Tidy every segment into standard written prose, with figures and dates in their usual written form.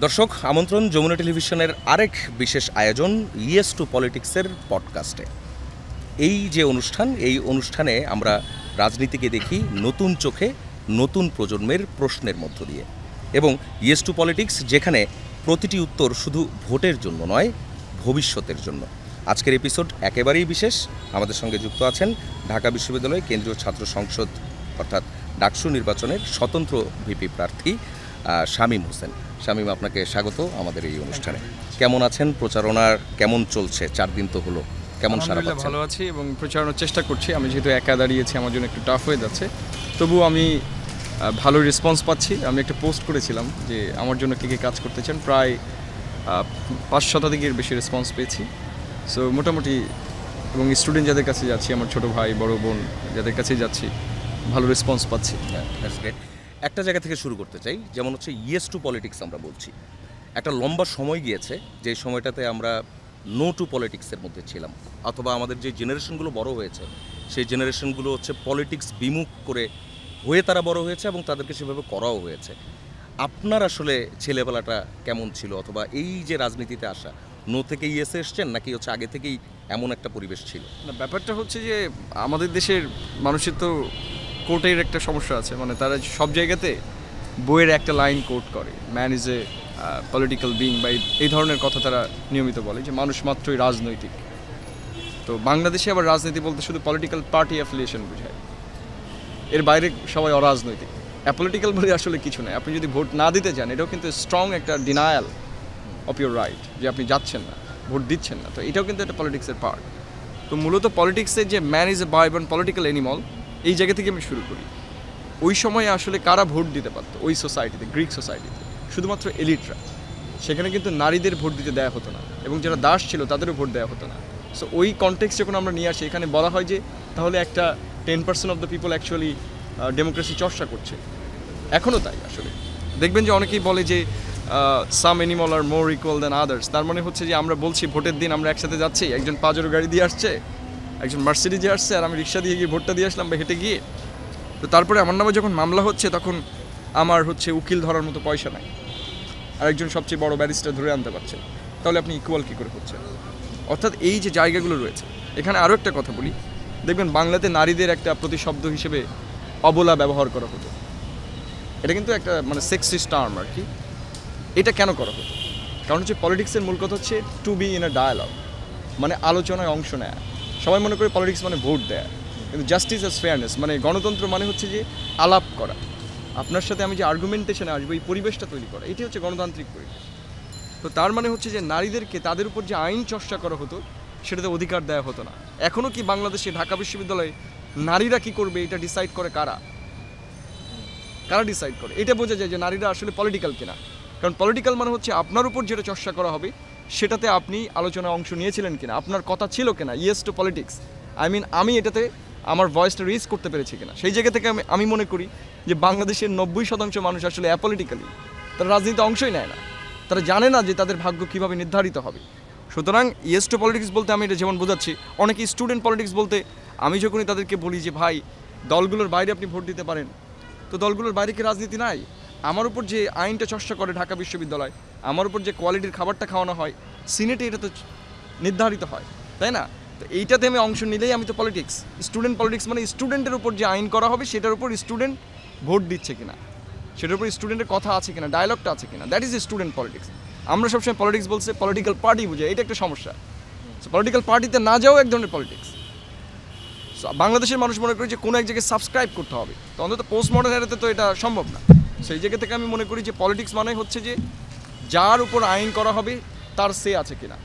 দর্শক আমন্ত্রণ যমুনা টেলিভিশনের আরেক বিশেষ আয়োজন ইয়েস টু পলিটিক্সের পডকাস্টে। এই যে অনুষ্ঠান, এই অনুষ্ঠানে আমরা রাজনীতিকে দেখি নতুন চোখে, নতুন প্রজন্মের প্রশ্নের মধ্য দিয়ে। এবং ইয়েস টু পলিটিক্স যেখানে প্রতিটি উত্তর শুধু ভোটের জন্য নয়, ভবিষ্যতের জন্য। আজকের এপিসোড একেবারেই বিশেষ। আমাদের সঙ্গে যুক্ত আছেন ঢাকা বিশ্ববিদ্যালয় কেন্দ্রীয় ছাত্র সংসদ অর্থাৎ ডাকসু নির্বাচনের স্বতন্ত্র ভিপি প্রার্থী শামীম হোসেন। শামীম, আপনাকে স্বাগত আমাদের এই অনুষ্ঠানে। কেমন আছেন? প্রচারণার কেমন চলছে? 4 দিন তো হলো, কেমন সারা পাচ্ছেন? ভালো আছি এবং প্রচারণার চেষ্টা করছি। আমি যেহেতু একা দাঁড়িয়েছি, আমার জন্য একটু টাফ হয়ে যাচ্ছে, তবুও আমি ভালো রেসপন্স পাচ্ছি। আমি একটা পোস্ট করেছিলাম যে আমার জন্য কে কে কাজ করতে চান, প্রায় 500 বেশি রেসপন্স পেয়েছি। সো মোটামুটি, এবং স্টুডেন্ট যাদের কাছে যাচ্ছি, আমার ছোটো ভাই বড় বোন যাদের কাছে যাচ্ছি, ভালো রেসপন্স পাচ্ছি। একটা জায়গা থেকে শুরু করতে চাই, যেমন হচ্ছে ইয়েস টু পলিটিক্স আমরা বলছি। একটা লম্বা সময় গিয়েছে যে সময়টাতে আমরা নো টু পলিটিক্সের মধ্যে ছিলাম, অথবা আমাদের যে জেনারেশনগুলো বড় হয়েছে সেই জেনারেশনগুলো হচ্ছে পলিটিক্স বিমুখ করে হয়ে তারা বড় হয়েছে এবং তাদেরকে সেভাবে করাও হয়েছে। আপনার আসলে ছেলেবেলাটা কেমন ছিল, অথবা এই যে রাজনীতিতে আসা, নো থেকে ইয়েসে এসছেন নাকি হচ্ছে আগে থেকেই এমন একটা পরিবেশ ছিল? না, ব্যাপারটা হচ্ছে যে আমাদের দেশের মানুষের তো কোর্টের একটা সমস্যা আছে, মানে তারা সব জায়গাতে বইয়ের একটা লাইন কোট করে, man is a political being, বা এই ধরনের কথা তারা নিয়মিত বলে যে মানুষ মাত্রই রাজনৈতিক। তো বাংলাদেশে আবার রাজনীতি বলতে শুধু পলিটিক্যাল পার্টি অ্যাফিলিয়েশন বোঝায়, এর বাইরে সবাই অরাজনৈতিক। অ্যাপলিটিক্যাল বলে আসলে কিছু নেই। আপনি যদি ভোট না দিতে চান, এটাও কিন্তু স্ট্রং একটা ডিনায়াল অফ ইউর রাইট, যে আপনি যাচ্ছেন না, ভোট দিচ্ছেন না। তো এটাও কিন্তু একটা পলিটিক্সের পার্ট। তো মূলত পলিটিক্সের যে man is a vibrant political animal, এই জায়গা থেকে আমি শুরু করি। ওই সময়ে আসলে কারা ভোট দিতে পারতো ওই সোসাইটিতে, গ্রিক সোসাইটিতে? শুধুমাত্র এলিটরা। সেখানে কিন্তু নারীদের ভোট দিতে দেওয়া হতো না, এবং যারা দাস ছিল তাদেরও ভোট দেওয়া হতো না। সো ওই কনটেক্সট যখন আমরা নিয়ে আসি, এখানে বলা হয় যে তাহলে একটা 10% of the people actually democracy চর্চা করছে। এখনও তাই। আসলে দেখবেন যে অনেকেই বলে যে সাম অ্যানিমাল আর মোর ইকুয়াল দ্যান আদার্স। তার মানে হচ্ছে যে আমরা বলছি ভোটের দিন আমরা একসাথে যাচ্ছি, একজন পাজেরো গাড়ি দিয়ে আসছে, একজন মার্সিডিজে আসছে, আর আমি রিক্সা দিয়ে গিয়ে ভোটটা দিয়ে আসলাম, বা হেঁটে গিয়ে। তো তারপরে আমার নামে যখন মামলা হচ্ছে, তখন আমার হচ্ছে উকিল ধরার মতো পয়সা নাই, আর একজন সবচেয়ে বড় ব্যারিস্টার ধরে আনতে পারছে। তাহলে আপনি ইকুয়াল কী করে হচ্ছেন? অর্থাৎ এই যে জায়গাগুলো রয়েছে, এখানে আরও একটা কথা বলি। দেখবেন বাংলাতে নারীদের একটা প্রতিশব্দ হিসেবে অবলা ব্যবহার করা হতো। এটা কিন্তু একটা মানে সেক্সিস্ট টার্ম আর কি। এটা কেন করা হতো? কারণ হচ্ছে পলিটিক্সের মূল কথা হচ্ছে to be in a dialogue, মানে আলোচনায় অংশ নেয়া। সবাই মনে করে পলিটিক্স মানে ভোট দেয়া, কিন্তু জাস্টিস অ্যাজ ফেয়ারনেস, মানে গণতন্ত্র মানে হচ্ছে যে আলাপ করা, আপনার সাথে আমি যে আর্গুমেন্টেশনে আসবো, এই পরিবেশটা তৈরি করা, এটি হচ্ছে গণতান্ত্রিক পরিবেশ। তো তার মানে হচ্ছে যে নারীদেরকে তাদের উপর যে আইন চর্চা করা হতো, সেটাতে অধিকার দেওয়া হতো না। এখনও কি বাংলাদেশে ঢাকা বিশ্ববিদ্যালয়ে নারীরা কি করবে এটা ডিসাইড করে কারা? কারা ডিসাইড করে? এটা বোঝা যায় যে নারীরা আসলে পলিটিক্যাল কিনা। কারণ পলিটিক্যাল মানে হচ্ছে আপনার উপর যেটা চর্চা করা হবে, সেটাতে আপনি আলোচনায় অংশ নিয়েছিলেন কিনা, আপনার কথা ছিল কিনা। ইয়েস টু পলিটিক্স, আমি এটাতে আমার ভয়েসটা রেজ করতে পেরেছি কিনা। সেই জায়গা থেকে আমি মনে করি যে বাংলাদেশের 90% মানুষ আসলে অ্যাপলিটিক্যালি, তারা রাজনীতিতে অংশই নেয় না। তারা জানে না যে তাদের ভাগ্য কীভাবে নির্ধারিত হবে। সুতরাং ইয়েস টু পলিটিক্স বলতে আমি এটা যেমন বোঝাচ্ছি, অনেকে স্টুডেন্ট পলিটিক্স বলতে আমি যখনই তাদেরকে বলি যে ভাই, দলগুলোর বাইরে আপনি ভোট দিতে পারেন, তো দলগুলোর বাইরে কি রাজনীতি নাই? আমার উপর যে আইনটা চর্চা করে ঢাকা বিশ্ববিদ্যালয়, আমার উপর যে কোয়ালিটির খাবারটা খাওয়ানো হয় সিনেটে, এটা তো নির্ধারিত হয়, তাই না? তো এইটাতে আমি অংশ নিলেই আমি তো পলিটিক্স। স্টুডেন্ট পলিটিক্স মানে স্টুডেন্টের উপর যে আইন করা হবে, সেটার উপর স্টুডেন্ট ভোট দিচ্ছে কিনা, সেটার উপর স্টুডেন্টের কথা আছে কিনা, ডায়ালগটা আছে কিনা, দ্যাট ইজ স্টুডেন্ট পলিটিক্স। আমরা সবসময় পলিটিক্স বলছে পলিটিক্যাল পার্টি বুঝে, এটা একটা সমস্যা। সো পলিটিক্যাল পার্টিতে না যাও এক ধরনের পলিটিক্স। বাংলাদেশের মানুষ মনে করে যে কোনো এক জায়গায় সাবস্ক্রাইব করতে হবে, তো অন্তত পোস্ট মডার্ন এরাতে তো এটা সম্ভব না। সেই জায়গা থেকে আমি মনে করি যে পলিটিক্স মানে হচ্ছে যে যার উপর আইন করা হবে তার সে আছে কিনা।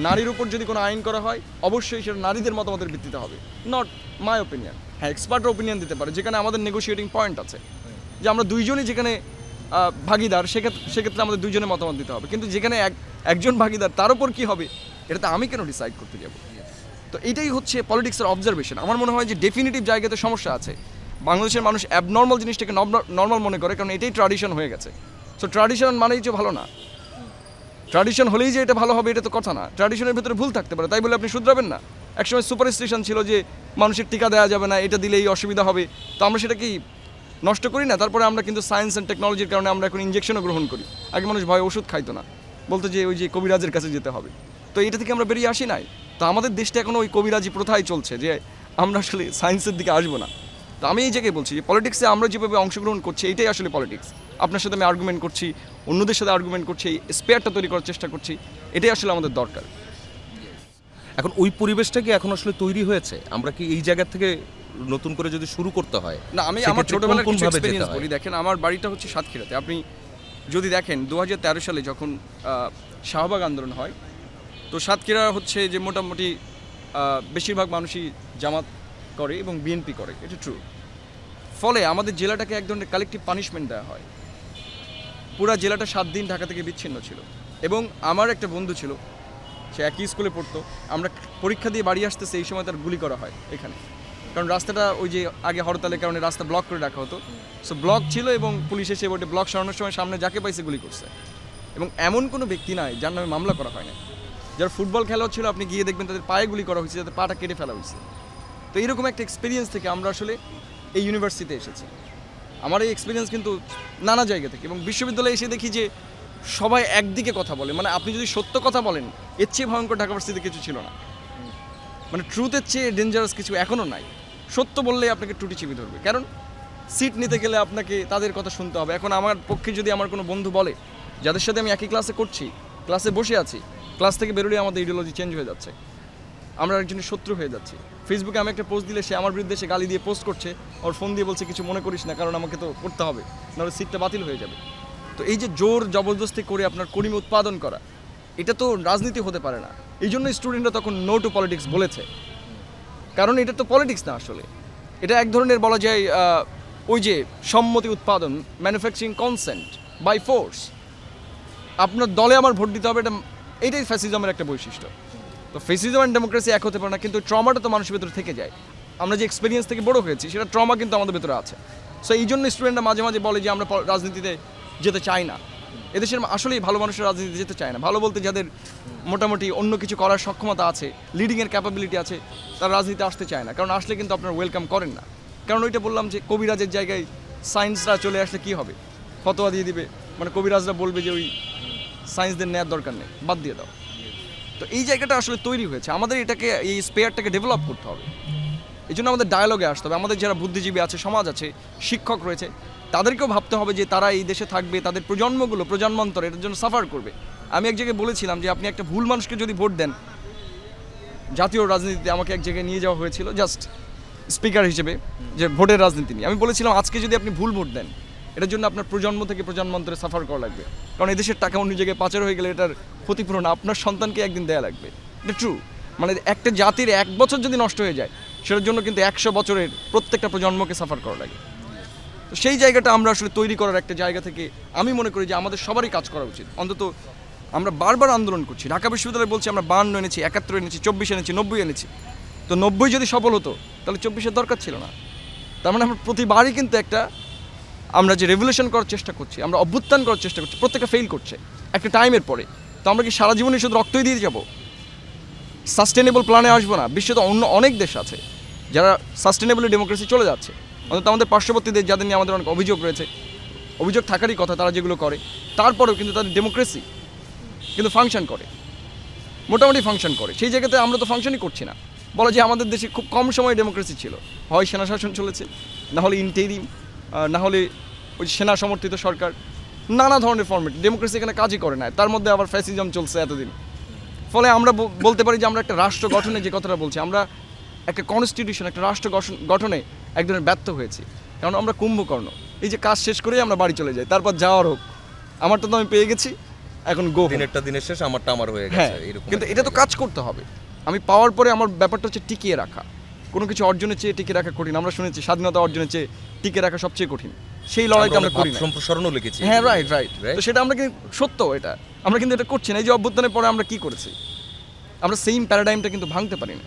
নারীর উপর যদি কোনো আইন করা হয়, অবশ্যই সেটা নারীদের মতামতের ভিত্তিতে হবে, নট মাই ওপিনিয়ন। হ্যাঁ, এক্সপার্টরা ওপিনিয়ন দিতে পারে, যেখানে আমাদের নেগোশিয়েটিং পয়েন্ট আছে, যে আমরা দুইজনই যেখানে ভাগিদার, সেক্ষেত্রে আমাদের দুইজনের মতামত দিতে হবে। কিন্তু যেখানে একজন ভাগিদার, তার উপর কী হবে এটাতে আমি কেন ডিসাইড করতে যাব? তো এটাই হচ্ছে পলিটিক্সের অবজারভেশন। আমার মনে হয় যে ডেফিনিটিভ জায়গাতে সমস্যা আছে। বাংলাদেশের মানুষ অ্যাবনর্মাল জিনিসটাকে নর্মাল মনে করে, কারণ এটাই ট্র্যাডিশন হয়ে গেছে। সো ট্র্যাডিশন মানেই যে ভালো না, ট্র্যাডিশন হলেই যে এটা ভালো হবে এটা তো কথা না। ট্র্যাডিশনের ভিতরে ভুল থাকতে পারে, তাই বলে আপনি শুধরাবেন না। একসময় সুপারস্টিশন ছিল যে মানুষের টিকা দেওয়া যাবে না, এটা দিলেই অসুবিধা হবে। তো আমরা সেটাকেই নষ্ট করি না, তারপরে আমরা কিন্তু সায়েন্স অ্যান্ড টেকনোলজির কারণে আমরা এখন ইঞ্জেকশনও গ্রহণ করি। আগে মানুষ ভয় ওষুধ খাইতো না, বলতো যে ওই যে কবিরাজের কাছে যেতে হবে। তো এটা থেকে আমরা বেরিয়ে আসি নাই। তো আমাদের দেশটা এখন ওই কবিরাজি প্রথাই চলছে যে আমরা আসলে সায়েন্সের দিকে আসবো না। তো আমি এই জায়গায় বলছি যে পলিটিক্সে আমরা যেভাবে অংশগ্রহণ করছি এটাই আসলে পলিটিক্স। আপনার সাথে আমি আর্গুমেন্ট করছি, অন্যদের সাথে আর্গুমেন্ট করছি, এই স্পেয়ারটা তৈরি করার চেষ্টা করছি, এটাই আসলে আমাদের দরকার। এখন ওই পরিবেশটা কি এখন আসলে তৈরি হয়েছে? আমরা কি এই জায়গা থেকে নতুন করে যদি শুরু করতে হয়? না, আমি আমার ছোটবেলার কিছু এক্সপেরিয়েন্স বলি। দেখেন, আমার বাড়িটা হচ্ছে সাতক্ষীরাতে। আপনি যদি দেখেন 2013 সালে যখন শাহবাগ আন্দোলন হয়, তো সাতক্ষীরা হচ্ছে যে মোটামুটি বেশিরভাগ মানুষই জামাত করে এবং বিএনপি করে, এটা ট্রু। ফলে আমাদের জেলাটাকে এক ধরনের কালেকটিভ পানিশমেন্ট দেওয়া হয়। পুরা জেলাটা 7 দিন ঢাকা থেকে বিচ্ছিন্ন ছিল। এবং আমার একটা বন্ধু ছিল, সে একই স্কুলে পড়তো। আমরা পরীক্ষা দিয়ে বাড়ি আসতেছে, এই সময় তার গুলি করা হয় এখানে। কারণ রাস্তাটা ওই যে আগে হরতালের কারণে রাস্তা ব্লক করে রাখা হতো, সো ব্লক ছিল এবং পুলিশ এসে ওটা ব্লক সরানোর সময় সামনে যাকে পাইছে গুলি করছে। এবং এমন কোনো ব্যক্তি নাই যার নামে মামলা করা হয় না। যারা ফুটবল খেলা হচ্ছিল আপনি গিয়ে দেখবেন তাদের পায়ে গুলি করা হয়েছে, তাদের পাটা কেটে ফেলা হয়েছে। তো এইরকম একটা এক্সপিরিয়েন্স থেকে আমরা আসলে এই ইউনিভার্সিটিতে এসেছি। আমার এই এক্সপিরিয়েন্স কিন্তু নানা জায়গা থেকে, এবং বিশ্ববিদ্যালয়ে এসে দেখি যে সবাই একদিকে কথা বলে। মানে আপনি যদি সত্য কথা বলেন, এর চেয়ে ভয়ঙ্কর ঢাকা ভার্সিটিতে কিছু ছিল না। মানে ট্রুথের চেয়ে ডেঞ্জারাস কিছু এখনও নাই। সত্য বললে আপনাকে টুটি চিপি ধরবে, কারণ সিট নিতে গেলে আপনাকে তাদের কথা শুনতে হবে। এখন আমার পক্ষে যদি আমার কোনো বন্ধু বলে, যাদের সাথে আমি একই ক্লাসে করছি, ক্লাসে বসে আছি, ক্লাস থেকে বেরোলে আমাদের ইডিওলজি চেঞ্জ হয়ে যাচ্ছে, আমরা একজনের শত্রু হয়ে যাচ্ছি। ফেসবুকে আমি একটা পোস্ট দিলে সে আমার বিরুদ্ধে সে গালি দিয়ে পোস্ট করছে, ওর ফোন দিয়ে বলছে কিছু মনে করিস না, কারণ আমাকে তো করতে হবে, নাহলে সিটটা বাতিল হয়ে যাবে। তো এই যে জোর জবরদস্তি করে আপনার কর্মী উৎপাদন করা, এটা তো রাজনীতি হতে পারে না। এই জন্য স্টুডেন্টরা তখন নো টু পলিটিক্স বলেছে, কারণ এটা তো পলিটিক্স না আসলে। এটা এক ধরনের বলা যায় ওই যে সম্মতি উৎপাদন, ম্যানুফ্যাকচারিং কনসেন্ট বাই ফোর্স। আপনার দলে আমার ভোট দিতে হবে, এটাই ফ্যাসিজমের একটা বৈশিষ্ট্য। তো ফ্যাসিজম অ্যান্ড ডেমোক্রেসি এক হতে পারে না, কিন্তু ট্রমাটা তো মানুষের ভেতরে থেকে যায়। আমরা যে এক্সপিরিয়েন্স থেকে বড় হয়েছি, সেটা ট্রমা কিন্তু আমাদের ভেতরে আছে। সো এই জন্য স্টুডেন্টরা মাঝে মাঝে বলে যে আমরা রাজনীতিতে যেতে চাই না। এদেশের আসলেই ভালো মানুষের রাজনীতিতে যেতে চায় না। ভালো বলতে যাদের মোটামুটি অন্য কিছু করার সক্ষমতা আছে, লিডিংয়ের ক্যাপাবিলিটি আছে, তারা রাজনীতিতে আসতে চায় না। কারণ আসলে কিন্তু আপনার ওয়েলকাম করেন না। কারণ ওইটা বললাম যে কবিরাজের জায়গায় সায়েন্সরা চলে আসলে কি হবে, ফতোয়া দিয়ে দিবে। মানে কবিরাজরা বলবে যে ওই সায়েন্সদের নেওয়ার দরকার নেই, বাদ দিয়ে দাও। তো এই জায়গাটা আসলে তৈরি হয়েছে, আমাদের এটাকে এই স্পেয়ারটাকে ডেভেলপ করতে হবে। এই জন্য আমাদের ডায়ালগে আসতে হবে। আমাদের যারা বুদ্ধিজীবী আছে, সমাজ আছে, শিক্ষক রয়েছে, তাদেরকেও ভাবতে হবে যে তারা এই দেশে থাকবে, তাদের প্রজন্মান্তর এটার জন্য সাফার করবে। আমি এক জায়গায় বলেছিলাম যে আপনি একটা ভুল মানুষকে যদি ভোট দেন, জাতীয় রাজনীতিতে আমাকে এক জায়গায় নিয়ে যাওয়া হয়েছিল জাস্ট স্পিকার হিসেবে, যে ভোটের রাজনীতি নিয়ে। আমি বলেছিলাম আজকে যদি আপনি ভুল ভোট দেন, এটার জন্য আপনার প্রজন্ম থেকে প্রজন্মান্তরে সাফার করা লাগবে। কারণ এদেশের টাকা অন্য জায়গায় পাচার হয়ে গেলে এটার ক্ষতিপূরণ আপনার সন্তানকে একদিন দেয়া লাগবে। এটা ট্রু। মানে একটা জাতির 1 বছর যদি নষ্ট হয়ে যায়, সেটার জন্য কিন্তু 100 বছরের প্রত্যেকটা প্রজন্মকে সাফার করা লাগে। তো সেই জায়গাটা আমরা আসলে তৈরি করার একটা জায়গা থেকে আমি মনে করি যে আমাদের সবারই কাজ করা উচিত। অন্তত আমরা বারবার আন্দোলন করছি, ঢাকা বিশ্ববিদ্যালয়ে বলছি আমরা 52 এনেছি, 71 এনেছি, 24 এনেছি, 90 এনেছি। তো 90 যদি সফল হতো, তাহলে 24-এর দরকার ছিল না। তার মানে আমরা প্রতিবারই কিন্তু আমরা যে রেভলিউশন করার চেষ্টা করছি, আমরা অভ্যুত্থান করার চেষ্টা করছি, প্রত্যেকটা ফেল করছে একটা টাইমের পরে। তো আমরা কি সারা জীবনে শুধু রক্তই দিয়ে যাব? সাস্টেনেবল প্ল্যানে আসবো না? বিশ্বে তো অন্য অনেক দেশ আছে যারা সাস্টেনেবলি ডেমোক্রেসি চলে যাচ্ছে। অন্তত আমাদের পার্শ্ববর্তী দেশ, যাদের নিয়ে আমাদের অনেক অভিযোগ রয়েছে, অভিযোগ থাকারই কথা, তারা যেগুলো করে, তারপরেও কিন্তু তাদের ডেমোক্রেসি কিন্তু ফাংশন করে, মোটামুটি ফাংশন করে। সেই জায়গাতে আমরা তো ফাংশনই করছি না। বলা যে আমাদের দেশে খুব কম সময়ে ডেমোক্রেসি ছিল, হয় সেনা শাসন চলেছে, না হলে ইন্টেরিম, না হলে ওই সেনা সমর্থিত সরকার, নানা ধরনের ফর্মেট। ডেমোক্রেসি এখানে কাজই করে না, তার মধ্যে আবার ফ্যাসিজম চলছে এতদিন। ফলে আমরা বলতে পারি যে আমরা একটা রাষ্ট্র গঠনে যে কথাটা বলছি, আমরা একটা কনস্টিটিউশন, একটা রাষ্ট্র গঠনে এক ধরনের ব্যর্থ হয়েছি। কারণ আমরা কুম্ভকর্ণ, এই যে কাজ শেষ করেই আমরা বাড়ি চলে যাই, তারপর যাওয়ার হোক, আমারটা তো আমি পেয়ে গেছি, এখন গো, দিনের শেষ, আমারটা আমার হয়ে গেছে। কিন্তু এটা তো কাজ করতে হবে। আমি পাওয়ার পরে আমার ব্যাপারটা হচ্ছে টিকিয়ে রাখা। কোনো কিছু অর্জনের চেয়ে টিকিয়ে রাখা কঠিন। আমরা শুনেছি স্বাধীনতা অর্জনের চেয়ে টিকিয়ে রাখা সবচেয়ে কঠিন। সেই লড়াইটা আমরা করি না। সম্প্রসারণও লিখেছি। হ্যাঁ, রাইট। তো সেটা আমরা কিন্তু সত্য, এটা আমরা কিন্তু এটা করছি না। এই যে অভ্যুত্থানের পরে আমরা কি করেছি, আমরা সেম প্যারাডাইমটা কিন্তু ভাঙতে পারি না।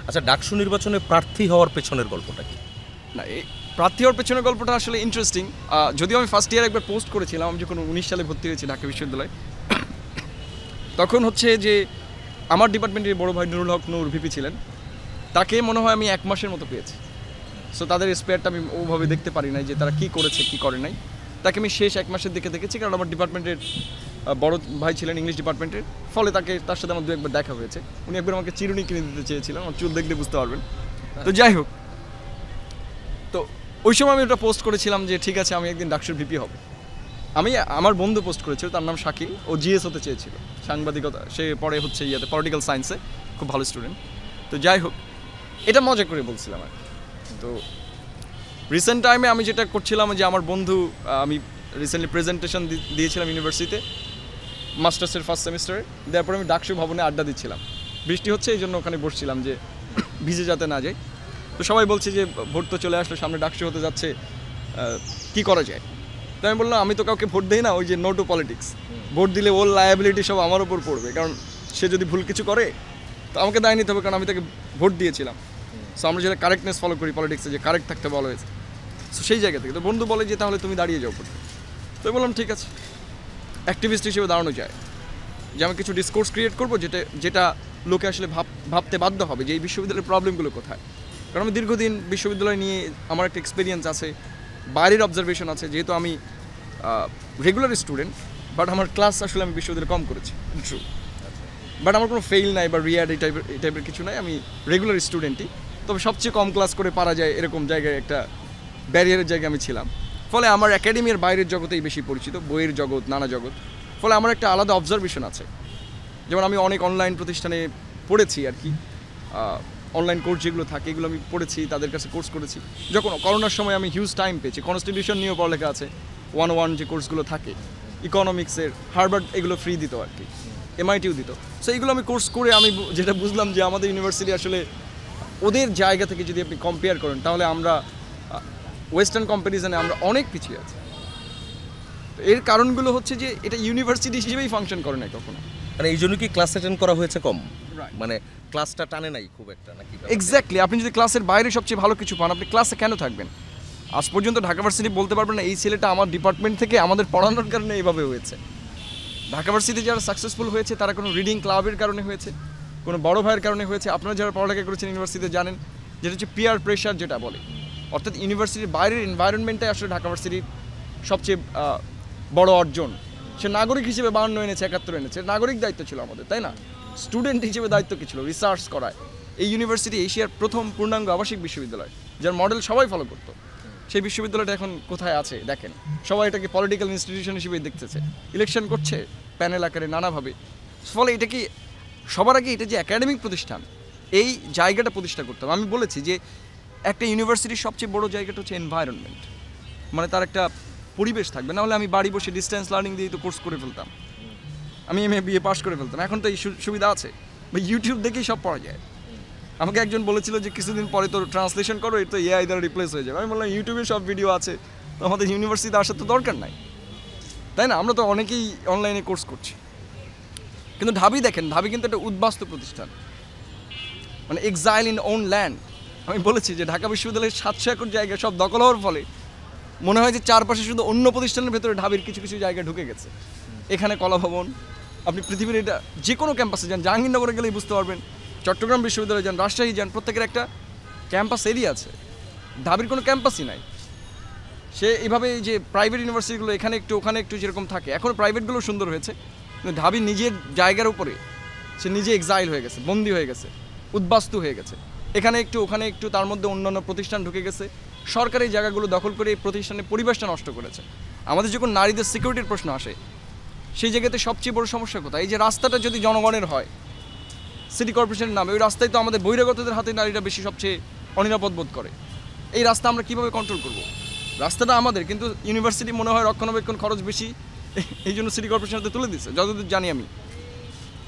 আচ্ছা, ডাকসু নির্বাচনে প্রার্থী হওয়ার পেছনের গল্পটা কি? না, এই প্রার্থী হওয়ার পেছনের গল্পটা আসলে ইন্টারেস্টিং। যদিও আমি ফার্স্ট ইয়ার একবার পোস্ট করেছিলাম, আমি যখন 19 সালে ভর্তি হয়েছি ঢাকা বিশ্ববিদ্যালয়ে, তখন হচ্ছে যে আমার ডিপার্টমেন্টের বড় ভাই নুরুল হক নূর ভিপি ছিলেন, তাকে মনে হয় আমি 1 মাসের মতো পেয়েছি। সো তাদের স্পেয়ারটা আমি ওভাবে দেখতে পারি নাই যে তারা কী করেছে কী করে নাই। তাকে আমি শেষ 1 মাসের দিকে দেখেছি, কারণ আমার ডিপার্টমেন্টের বড় ভাই ছিলেন ইংলিশ ডিপার্টমেন্টের, ফলে তার সাথে আমার 2-1 দেখা হয়েছে। উনি একবার আমাকে চিরুনি কিনে দিতে চেয়েছিলেন, আমার চুল দেখলে বুঝতে পারবেন। তো যাই হোক, তো ওই সময় আমি ওটা পোস্ট করেছিলাম যে ঠিক আছে আমি একদিন ডাকসুর ভিপি হব। আমার বন্ধু পোস্ট করেছিল, তার নাম শাকিল, ও জিএস হতে চেয়েছিল, সাংবাদিকতা। সে পরে হচ্ছে পলিটিক্যাল সায়েন্সে খুব ভালো স্টুডেন্ট। তো যাই হোক, এটা মজা করে বলছিলাম আর কি। তো রিসেন্ট টাইমে আমি যেটা করছিলাম যে আমার বন্ধু, আমি রিসেন্টলি প্রেজেন্টেশন দিয়েছিলাম ইউনিভার্সিটিতে মাস্টার্সের ফার্স্ট সেমিস্টারে, দেওয়ার পরে আমি ডাকসু ভবনে আড্ডা দিচ্ছিলাম। বৃষ্টি হচ্ছে এই জন্য ওখানে বসছিলাম যে ভিজে যাতে না যায়। তো সবাই বলছে যে ভোট তো চলে আসলো, সামনে ডাকসু হতে যাচ্ছে, কি করা যায়। তো আমি বললাম আমি তো কাউকে ভোট দিই না, ওই যে নো টু পলিটিক্স, ভোট দিলে ওর লায়াবিলিটি সব আমার উপর পড়বে, কারণ সে যদি ভুল কিছু করে তো আমাকে দায় নিতে হবে, কারণ আমি তাকে ভোট দিয়েছিলাম। সো আমরা যেটা কারেক্টনেস ফলো করি পলিটিক্সে, যে কারেক্ট থাকতে বলা হয়েছে, সো সেই জায়গা থেকে তো বন্ধু বলে যে তাহলে তুমি দাঁড়িয়ে যাও ভোট। তো বললাম ঠিক আছে, অ্যাক্টিভিস্ট হিসেবে দাঁড়ানো যায়, যে আমি কিছু ডিসকোর্স ক্রিয়েট করবো যেটা লোকে আসলে ভাবতে বাধ্য হবে যে এই বিশ্ববিদ্যালয়ের প্রবলেমগুলো কোথায়। কারণ আমি দীর্ঘদিন বিশ্ববিদ্যালয় নিয়ে আমার একটা এক্সপিরিয়েন্স আছে, বাইরের অবজারভেশন আছে, যেহেতু আমি রেগুলার স্টুডেন্ট, বাট আমার ক্লাস আসলে আমি বিশ্ববিদ্যালয়ে কম করেছি, ট্রু, বাট আমার কোনো ফেল নাই বা রিয়াড এই টাইপের কিছু নাই, আমি রেগুলার স্টুডেন্টই। তবে সবচেয়ে কম ক্লাস করে পারা যায় এরকম জায়গায় একটা ব্যারিয়ারের জায়গায় আমি ছিলাম, ফলে আমার একাডেমির বাইরের জগতেই বেশি পরিচিত, বইয়ের জগৎ, নানা জগৎ, ফলে আমার একটা আলাদা অবজারভেশন আছে। যেমন আমি অনেক অনলাইন প্রতিষ্ঠানে পড়েছি আর কি, অনলাইন কোর্স যেগুলো থাকে এগুলো আমি পড়েছি, তাদের কাছে কোর্স করেছি। যখন করোনার সময় আমি হিউজ টাইম পেয়েছি, কনস্টিটিউশন নিয়েও পড়ালেখা আছে, 101 যে কোর্সগুলো থাকে, ইকোনমিক্সের, হার্ভার্ড এগুলো ফ্রি দিত আর কি, MITও দিত। সো এইগুলো আমি কোর্স করে আমি যেটা বুঝলাম যে আমাদের ইউনিভার্সিটি আসলে ওদের জায়গা থেকে যদি আপনি কম্পেয়ার করেন তাহলে আমরা ওয়েস্টার্ন কম্প্যারিজনে আমরা অনেক পিছিয়ে আছি। তো এর কারণগুলো হচ্ছে যে এটা ইউনিভার্সিটি হিসেবেই ফাংশন করে না কখনো। মানে এই জন্য কি ক্লাস অ্যাটেন্ড করা হয়েছে কম, মানে ক্লাসটা টানে নাই খুব একটা নাকি? এক্স্যাক্টলি, আপনি যদি ক্লাসের বাইরে সবচেয়ে ভালো কিছু পান, আপনি ক্লাসে কেন থাকবেন? আজ পর্যন্ত ঢাকা ভার্সিটি বলতে পারবেন না এই ছেলেটা আমার ডিপার্টমেন্ট থেকে আমাদের পড়ানোর কারণে এইভাবে হয়েছে। ঢাকা ভার্সিটি যারা সাকসেসফুল হয়েছে তারা কোনো রিডিং ক্লাবের কারণে হয়েছে, কোনো বড় ভাইয়ের কারণে হয়েছে। আপনারা যারা পড়ালেখা করেছেন ইউনিভার্সিটিতে জানেন যেটা হচ্ছে পিয়ার প্রেশার যেটা বলে, অর্থাৎ ইউনিভার্সিটির বাইরের এনভায়রনমেন্টটাই আসলে ঢাকা ভার্সিটির সবচেয়ে বড় অর্জন। সে নাগরিক হিসেবে 52 এনেছে, 71 এনেছে, নাগরিক দায়িত্ব ছিল আমাদের, তাই না? স্টুডেন্ট হিসেবে দায়িত্ব কী ছিল? রিসার্চ করায়। এই ইউনিভার্সিটি এশিয়ার প্রথম পূর্ণাঙ্গ আবাসিক বিশ্ববিদ্যালয়, যার মডেল সবাই ফলো করতো। সেই বিশ্ববিদ্যালয়টা এখন কোথায় আছে দেখেন, সবাই এটাকে পলিটিক্যাল ইনস্টিটিউশন হিসেবেই দেখতেছে, ইলেকশন করছে প্যানেল আকারে নানাভাবে। ফলে এটা কি সবার আগে এটা যে একাডেমিক প্রতিষ্ঠান, এই জায়গাটা প্রতিষ্ঠা করতে হবে। আমি বলেছি যে একটা ইউনিভার্সিটির সবচেয়ে বড় জায়গাটা হচ্ছে এনভায়রনমেন্ট, মানে তার একটা পরিবেশ থাকবে। নাহলে আমি বাড়ি বসে ডিস্টেন্স লার্নিং দিয়ে তো কোর্স করে ফেলতাম, আমি MA BA পাস করে ফেলতাম। এখন তো এই সুবিধা আছে, বা ইউটিউব দেখেই সব পড়া যায়। আমাকে একজন বলেছিল যে কিছুদিন পরে তো ট্রান্সলেশন করো, এটা তো AI দ্বারা রিপ্লেস হয়ে যাবে। আমি বললাম ইউটিউবে সব ভিডিও আছে, তো আমাদের ইউনিভার্সিটিতে আসার তো দরকার নাই, তাই না? আমরা তো অনেকেই অনলাইনে কোর্স করছি। কিন্তু ঢাবি দেখেন, ঢাবি কিন্তু একটা উদ্বাস্তু প্রতিষ্ঠান, মানে এক্সাইল ইন ওন ল্যান্ড। আমি বলেছি যে ঢাকা বিশ্ববিদ্যালয়ের 700 একর জায়গা সব দখল হওয়ার ফলে মনে হয় যে চারপাশে শুধু অন্য প্রতিষ্ঠানের ভেতরে ঢাবির কিছু কিছু জায়গা ঢুকে গেছে। এখানে কলা ভবন, আপনি পৃথিবীর এটা যে কোনো ক্যাম্পাসে যান, জাহাঙ্গীরনগরে গেলেই বুঝতে পারবেন, চট্টগ্রাম বিশ্ববিদ্যালয়ে যান, রাজশাহী যান, প্রত্যেকের একটা ক্যাম্পাস এরিয়া আছে। ঢাবির কোনো ক্যাম্পাসই নাই। সে এইভাবে যে প্রাইভেট ইউনিভার্সিটিগুলো এখানে একটু ওখানে একটু যেরকম থাকে, এখন প্রাইভেটগুলো সুন্দর হয়েছে, কিন্তু ঢাবি নিজের জায়গার উপরে সে নিজে এক্সাইল হয়ে গেছে, বন্দী হয়ে গেছে, উদ্বাস্তু হয়ে গেছে। এখানে একটু ওখানে একটু, তার মধ্যে অন্যান্য প্রতিষ্ঠান ঢুকে গেছে, সরকারি জায়গাগুলো দখল করে এই প্রতিষ্ঠানের পরিবেশটা নষ্ট করেছে। আমাদের যখন নারীদের সিকিউরিটির প্রশ্ন আসে, সেই জায়গাতে সবচেয়ে বড় সমস্যা কোথায়? এই যে রাস্তাটা যদি জনগণের হয়, সিটি কর্পোরেশনের নামে, ওই রাস্তায় তো আমাদের বহিরাগতদের হাতে নারীরা বেশি সবচেয়ে অনিরাপদ বোধ করে। এই রাস্তা আমরা কীভাবে কন্ট্রোল করব? রাস্তাটা আমাদের, কিন্তু ইউনিভার্সিটি মনে হয় রক্ষণাবেক্ষণ খরচ বেশি, এই জন্য সিটি কর্পোরেশনের হাতে তুলে দিচ্ছে যতদূর জানি আমি।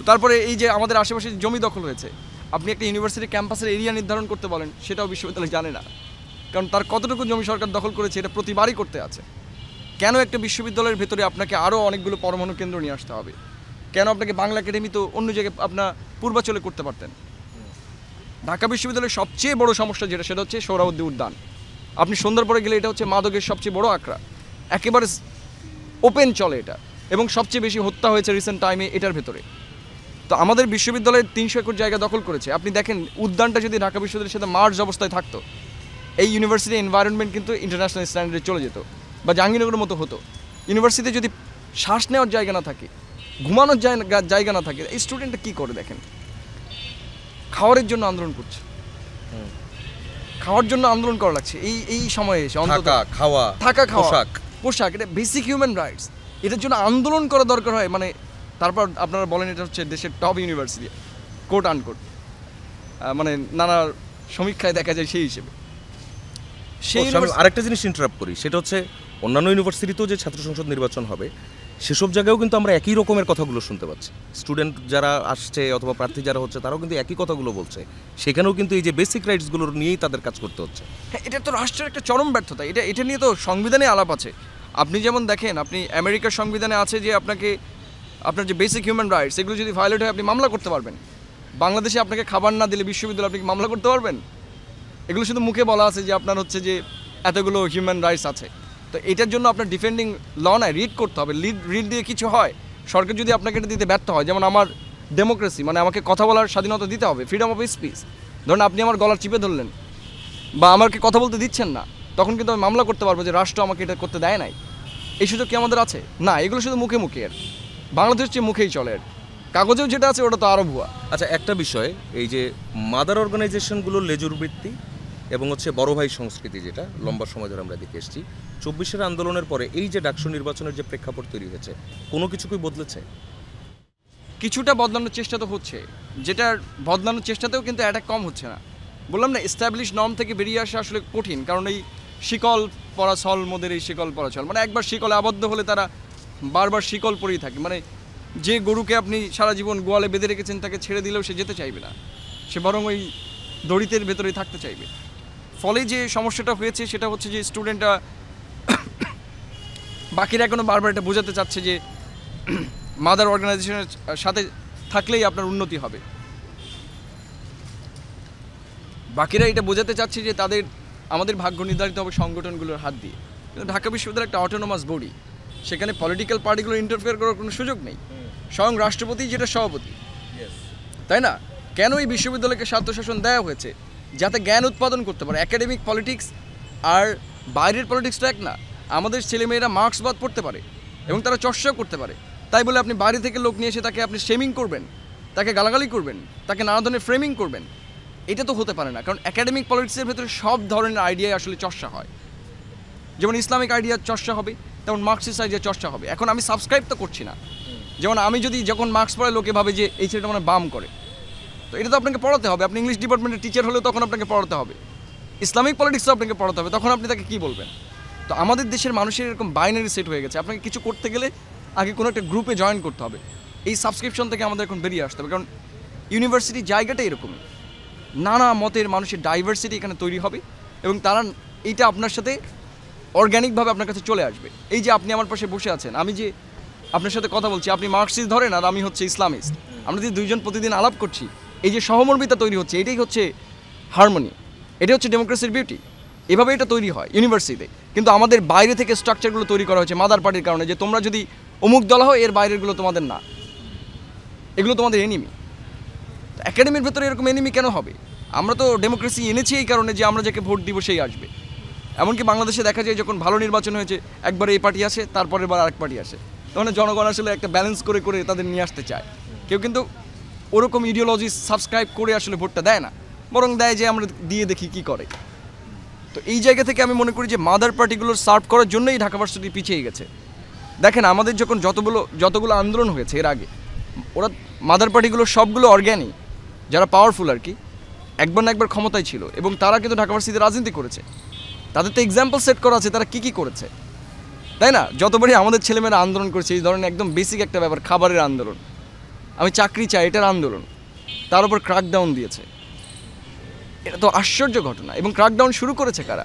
তারপরে এই যে আমাদের আশেপাশে জমি দখল হয়েছে, আপনি একটা ইউনিভার্সিটি ক্যাম্পাসের এরিয়া নির্ধারণ করতে বলেন, সেটাও বিশ্ববিদ্যালয় জানে না, কারণ তার কতটুকু জমি সরকার দখল করেছে এটা প্রতিবারই করতে আছে। কেন একটা বিশ্ববিদ্যালয়ের ভেতরে আপনাকে আরও অনেকগুলো পরমাণু কেন্দ্র নিয়ে আসতে হবে? কেন আপনাকে বাংলা একাডেমি তো অন্য জায়গায় আপনার পূর্বাচলে করতে পারতেন? ঢাকা বিশ্ববিদ্যালয়ের সবচেয়ে বড় সমস্যা যেটা, সেটা হচ্ছে সোহরাওয়ার্দী উদ্যান। আপনি সন্ধ্যার পরে গেলে এটা হচ্ছে মাদকের সবচেয়ে বড় আখড়া, একেবারে ওপেন চলে এটা, এবং সবচেয়ে বেশি হত্যা হয়েছে রিসেন্ট টাইমে এটার ভেতরে। তো আমাদের বিশ্ববিদ্যালয়ের 300 একর জায়গা দখল করেছে। আপনি দেখেন উদ্যানটা যদি ঢাকা বিশ্ববিদ্যালয়ের সাথে মার্জ অবস্থায় থাকতো এই ইউনিভার্সিটি এনভায়রনমেন্ট কিন্তু ইন্টারন্যাশনাল স্ট্যান্ডার্ডে চলে যেত, বা জাহাঙ্গীরনগরের মতো হতো। ইউনিভার্সিটিতে যদি শ্বাস নেওয়ার জায়গা না থাকে, ঘুমানোর জায়গা না থাকে, এই স্টুডেন্টটা কী করে দেখেন? খাওয়ারের জন্য আন্দোলন করছে, খাওয়ার জন্য আন্দোলন করা লাগছে এই সময়ে এসে। অন্তত থাকা খাওয়া পোশাক, এটা বেসিক হিউম্যান রাইটস। এটার জন্য আন্দোলন করা দরকার হয়। মানে তারপর আপনারা বলেন এটা হচ্ছে দেশের টপ ইউনিভার্সিটি, কোট আনকোট, মানে নানা সমীক্ষায় দেখা যায় সেই হিসেবে। আরেকটা জিনিস ইন্টারাপ্ট করি, সেটা হচ্ছে অন্যান্য ইউনিভার্সিটিতেও যে ছাত্র সংসদ নির্বাচন হবে সেসব জায়গায়ও কিন্তু আমরা একই রকমের কথাগুলো শুনতে পাচ্ছি। স্টুডেন্ট যারা আসছে অথবা প্রার্থী যারা হচ্ছে তারাও কিন্তু একই কথাগুলো বলছে। সেখানেও কিন্তু এই যে বেসিক রাইটসগুলোর নিয়েই তাদের কাজ করতে হচ্ছে। হ্যাঁ, এটা তো রাষ্ট্রের একটা চরম ব্যর্থতা। এটা নিয়ে তো সংবিধানে আলাপ আছে। আপনি যেমন দেখেন, আপনি আমেরিকার সংবিধানে আছে যে আপনার যে বেসিক হিউম্যান রাইটস এগুলো যদি ভায়োলেট হয় আপনি মামলা করতে পারবেন। বাংলাদেশে আপনাকে খাবার না দিলে বিশ্ববিদ্যালয়ে আপনি মামলা করতে পারবেন? এগুলো শুধু মুখে বলা আছে যে আপনার হচ্ছে যে এতগুলো হিউম্যান রাইটস আছে। তো এটার জন্য আপনার ডিফেন্ডিং ল নাই, রিড করতে হবে। রিড দিয়ে কিছু হয়? সরকার যদি আপনাকে এটা দিতে ব্যর্থ হয়, যেমন আমার ডেমোক্রেসি, মানে আমাকে কথা বলার স্বাধীনতা দিতে হবে, ফ্রিডম অফ স্পিচ। ধরুন আপনি আমার গলা চিপে ধরলেন বা আমাকে কথা বলতে দিচ্ছেন না, তখন কিন্তু আমি মামলা করতে পারবো যে রাষ্ট্র আমাকে এটা করতে দেয় নাই। এই সুযোগ কি আমাদের আছে? না, এগুলো শুধু মুখে মুখে। আর বাংলাদেশ হচ্ছে মুখেই চলে, আর কাগজেও যেটা আছে ওটা তো আরও ভুয়া। আচ্ছা, একটা বিষয়, এই যে মাদার অর্গানাইজেশনগুলোর লেজুর বৃত্তি এবং হচ্ছে বড় ভাই সংস্কৃতি, যেটা লম্বা সময় ধরে আমরা দেখে এসেছি, 24-এর আন্দোলনের পরে এই যে ডাকসু নির্বাচনের যে প্রেক্ষাপট তৈরি হয়েছে, কোনো কিছু কি বদলেছে? কিছুটা বদলানোর চেষ্টা তো হচ্ছে, যেটার বদলানোর চেষ্টাতেও কিন্তু অ্যাটাক কম হচ্ছে না। বললাম না, এস্টাবলিশ নর্ম থেকে বেরিয়ে আসা আসলে কঠিন, কারণ এই শিকল পরা ছল, মোদের এই শিকল পরা ছল, মানে একবার শিকলে আবদ্ধ হলে তারা বারবার শিকল পরেই থাকে। মানে যে গরুকে আপনি সারা জীবন গোয়ালে বেঁধে রেখেছেন তাকে ছেড়ে দিলেও সে যেতে চাইবে না, সে বরং ওই দড়িতের ভেতরেই থাকতে চাইবে। ফলে যে সমস্যাটা হয়েছে সেটা হচ্ছে যে স্টুডেন্টরা, বাকিরা এখনও বারবার এটা বোঝাতে চাচ্ছে যে মাদার অর্গানাইজেশনের সাথে থাকলেই আপনার উন্নতি হবে। বাকিরা এটা বোঝাতে চাচ্ছে যে আমাদের ভাগ্য নির্ধারিত হবে সংগঠনগুলোর হাত দিয়ে। কিন্তু ঢাকা বিশ্ববিদ্যালয় একটা অটোনোমাস বডি, সেখানে পলিটিক্যাল পার্টিগুলো ইন্টারফেয়ার করার কোনো সুযোগ নেই। স্বয়ং রাষ্ট্রপতি যেটা সভাপতি, তাই না? কেন এই বিশ্ববিদ্যালয়কে স্বায়ত্তশাসন দেওয়া হয়েছে? যাতে জ্ঞান উৎপাদন করতে পারে। একাডেমিক পলিটিক্স আর বাইরের পলিটিক্সটা এক না। আমাদের ছেলেমেয়েরা মার্ক্সবাদ পড়তে পারে এবং তারা চর্চাও করতে পারে। তাই বলে আপনি বাইরে থেকে লোক নিয়ে এসে তাকে আপনি শেমিং করবেন, তাকে গালাগালি করবেন, তাকে নানা ধরনের ফ্রেমিং করবেন, এটা তো হতে পারে না। কারণ একাডেমিক পলিটিক্সের ভেতরে সব ধরনের আইডিয়ায় আসলে চর্চা হয়। যেমন ইসলামিক আইডিয়ার চর্চা হবে, তেমন মার্কসিস্ট আইডিয়ার চর্চা হবে। এখন আমি সাবস্ক্রাইব তো করছি না। যেমন আমি যখন মার্কস পড়ে লোকে ভাবে যে এই ছেলেটা মানে বাম করে, তো এটা তো আপনাকে পড়াতে হবে। আপনি ইংলিশ ডিপার্টমেন্টের টিচার হলেও তখন আপনাকে পড়াতে হবে, ইসলামিক পলিটিক্সও আপনাকে পড়াতে হবে, তখন আপনি তাকে কী বলবেন? তো আমাদের দেশের মানুষের এরকম বাইনারি সেট হয়ে গেছে। আপনাকে কিছু করতে গেলে আগে কোনো একটা গ্রুপে জয়েন করতে হবে। এই সাবস্ক্রিপশন থেকে আমাদের এখন বেরিয়ে আসতে হবে, কারণ ইউনিভার্সিটি জায়গাটা এরকমই। নানা মতের মানুষের ডাইভার্সিটি এখানে তৈরি হবে এবং তারা এইটা আপনার সাথে অর্গ্যানিকভাবে আপনার কাছে চলে আসবে। এই যে আপনি আমার পাশে বসে আছেন, আমি যে আপনার সাথে কথা বলছি, আপনি মার্কসিস্ট ধরেন আর আমি হচ্ছে ইসলামিস্ট, আমরা যে দুইজন প্রতিদিন আলাপ করছি, এই যে সহমর্মিতা তৈরি হচ্ছে, এটাই হচ্ছে হারমোনি, এটা হচ্ছে ডেমোক্রেসির বিউটি। এভাবে এটা তৈরি হয় ইউনিভার্সিটিতে। কিন্তু আমাদের বাইরে থেকে স্ট্রাকচারগুলো তৈরি করা হয়েছে মাদার পার্টির কারণে, যে তোমরা যদি অমুক দল হও এর বাইরেরগুলো তোমাদের না, এগুলো তোমাদের এনিমি। একাডেমির ভেতরে এরকম এনিমি কেন হবে? আমরা তো ডেমোক্রেসি এনেছি এই কারণে যে আমরা যাকে ভোট দিব সেই আসবে। এমনকি বাংলাদেশে দেখা যায় যখন ভালো নির্বাচন হয়েছে, একবার এই পার্টি আসে, তারপরের বার আরেক পার্টি আসে, তখন জনগণ আসলে একটা ব্যালেন্স করে করে তাদের নিয়ে আসতে চায়। কেউ কিন্তু ওরকম ইডিওলজি সাবস্ক্রাইব করে আসলে ভোটটা দেয় না, বরং দেয় যে আমরা দিয়ে দেখি কি করে। তো এই জায়গা থেকে আমি মনে করি যে মাদার পার্টিগুলোর সার্ভ করার জন্যই ঢাকা ভার্সিটি পিছিয়ে গেছে। দেখেন আমাদের যখন যতগুলো আন্দোলন হয়েছে এর আগে, ওরা মাদার পার্টিগুলো সবগুলো অর্গ্যানিক, যারা পাওয়ারফুল আর কি, একবার না একবার ক্ষমতায় ছিল এবং তারা কিন্তু ঢাকা ভার্সিটিতে রাজনীতি করেছে। তাদের তো এক্সাম্পল সেট করা আছে তারা কী করেছে, তাই না? যতবারই আমাদের ছেলেমেয়েরা আন্দোলন করেছে এই ধরনের একদম বেসিক একটা ব্যাপার, খাবারের আন্দোলন, আমি চাকরি চাই এটার আন্দোলন, তার উপর ক্র্যাকডাউন দিয়েছে। এটা তো আশ্চর্য ঘটনা। এবং ক্র্যাকডাউন শুরু করেছে কারা?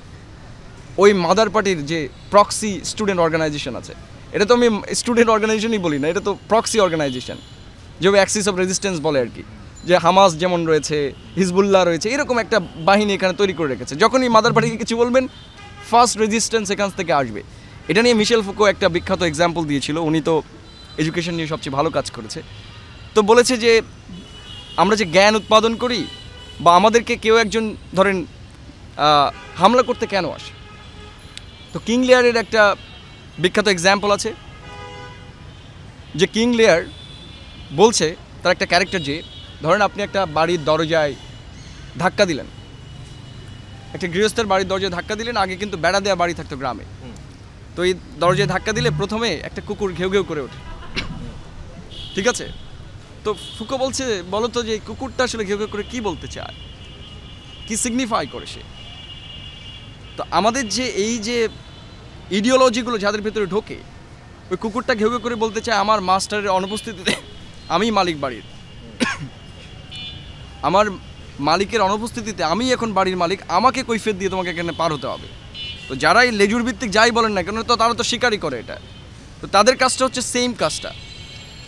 ওই মাদার পার্টির যে প্রক্সি স্টুডেন্ট অর্গানাইজেশন আছে। এটা তো আমি স্টুডেন্ট অর্গানাইজেশনই বলি না, এটা তো প্রক্সি অর্গানাইজেশন, যেভাবে অ্যাক্সিস অফ রেজিস্ট্যান্স বলে আর কি, যে হামাস যেমন রয়েছে, হিজবুল্লাহ রয়েছে, এরকম একটা বাহিনী এখানে তৈরি করে রেখেছে। যখনই মাদার পার্টিকে কিছু বলবেন, ফার্স্ট রেজিস্ট্যান্স এখান থেকে আসবে। এটা নিয়ে মিশেল ফুকো একটা বিখ্যাত এক্সাম্পল দিয়েছিল, উনি তো এডুকেশন নিয়ে সবচেয়ে ভালো কাজ করেছে। তো বলেছে যে আমরা যে জ্ঞান উৎপাদন করি, বা আমাদেরকে কেউ একজন ধরেন হামলা করতে কেন আসে? তো কিং লিয়ারের একটা বিখ্যাত এক্সাম্পল আছে, যে কিং লিয়ার বলছে তার একটা ক্যারেক্টার, যে ধরেন আপনি একটা বাড়ির দরজায় ধাক্কা দিলেন, একটা গৃহস্থের বাড়ির দরজায় ধাক্কা দিলেন। আগে কিন্তু বেড়া দেওয়া বাড়ি থাকতো গ্রামে, তো এই দরজায় ধাক্কা দিলে প্রথমে একটা কুকুর ঘেউ ঘেউ করে ওঠে, ঠিক আছে? তো ফুকো বলছে, বলো তো যে এই কুকুরটা আসলে ঘেউ ঘেউ করে কী বলতে চায়, কি সিগনিফাই করে সে? তো আমাদের যে এই যে ইডিওলজিগুলো যাদের ভেতরে ঢোকে, ওই কুকুরটা ঘেউ ঘেউ করে বলতে চায় আমার মাস্টারের অনুপস্থিতিতে আমি মালিক বাড়ির, আমার মালিকের অনুপস্থিতিতে আমি এখন বাড়ির মালিক, আমাকে কৈফিয়ত দিয়ে তোমাকে এখানে পার হতে হবে। তো যারা এই লেজুর ভিত্তিক যাই বলেন না কেন, তো তারা তো স্বীকারই করে এটা। তো তাদের কাজটা হচ্ছে সেম কাজটা,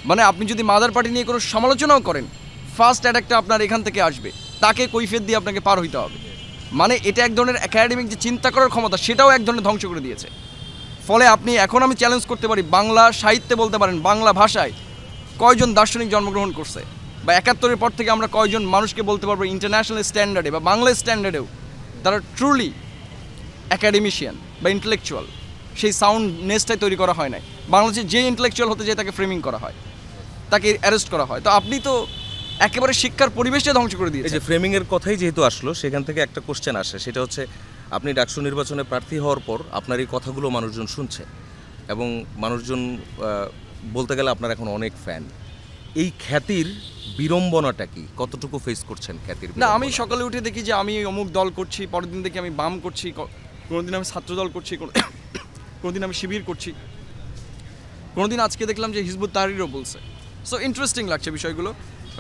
মানে আপনি যদি মাদার পার্টি নিয়ে কোনো সমালোচনাও করেন, ফার্স্ট অ্যাটাকটা আপনার এখান থেকে আসবে, তাকে কৈফিয়ত দিয়ে আপনাকে পার হইতে হবে। মানে এটা এক ধরনের একাডেমিক যে চিন্তা করার ক্ষমতা, সেটাও এক ধরনের ধ্বংস করে দিয়েছে। ফলে আপনি এখন আমি চ্যালেঞ্জ করতে পারি, বাংলা সাহিত্যে বলতে পারেন, বাংলা ভাষায় কয়জন দার্শনিক জন্মগ্রহণ করছে, বা ৭১-এর পর থেকে আমরা কয়জন মানুষকে বলতে পারবো ইন্টারন্যাশনাল স্ট্যান্ডার্ডে বা বাংলা স্ট্যান্ডার্ডেও তারা ট্রুলি অ্যাকাডেমিশিয়ান বা ইন্টেলেকচুয়াল, সেই সাউন্ডনেসটাই তৈরি করা হয় নাই। বাংলাদেশে যে ইন্টেলেকচুয়াল হতে যায় তাকে ফ্রেমিং করা হয়, তাকে অ্যারেস্ট করা হয়। তো আপনি তো একেবারে শিক্ষার পরিবেশটা ধ্বংস করে দিয়েছেন। এই যে ফ্রেমিংয়ের কথাই যেহেতু আসলো, সেখান থেকে একটা কোশ্চেন আসে, সেটা হচ্ছে আপনি ডাকসু নির্বাচনে প্রার্থী হওয়ার পর আপনার এই কথাগুলো মানুষজন শুনছে, এবং মানুষজন বলতে গেলে আপনার এখন অনেক ফ্যান। এই খ্যাতির বিড়ম্বনাটা কি, কতটুকু ফেস করছেন খ্যাতির? না, আমি সকালে উঠে দেখি যে আমি অমুক দল করছি, পরের দিন দেখি আমি বাম করছি, কোনোদিন আমি ছাত্র দল করছি, কোনোদিন আমি শিবির করছি, কোনোদিন আজকে দেখলাম যে হিজবুত তাহরিরও বলছে। সো ইন্টারেস্টিং লাগছে বিষয়গুলো।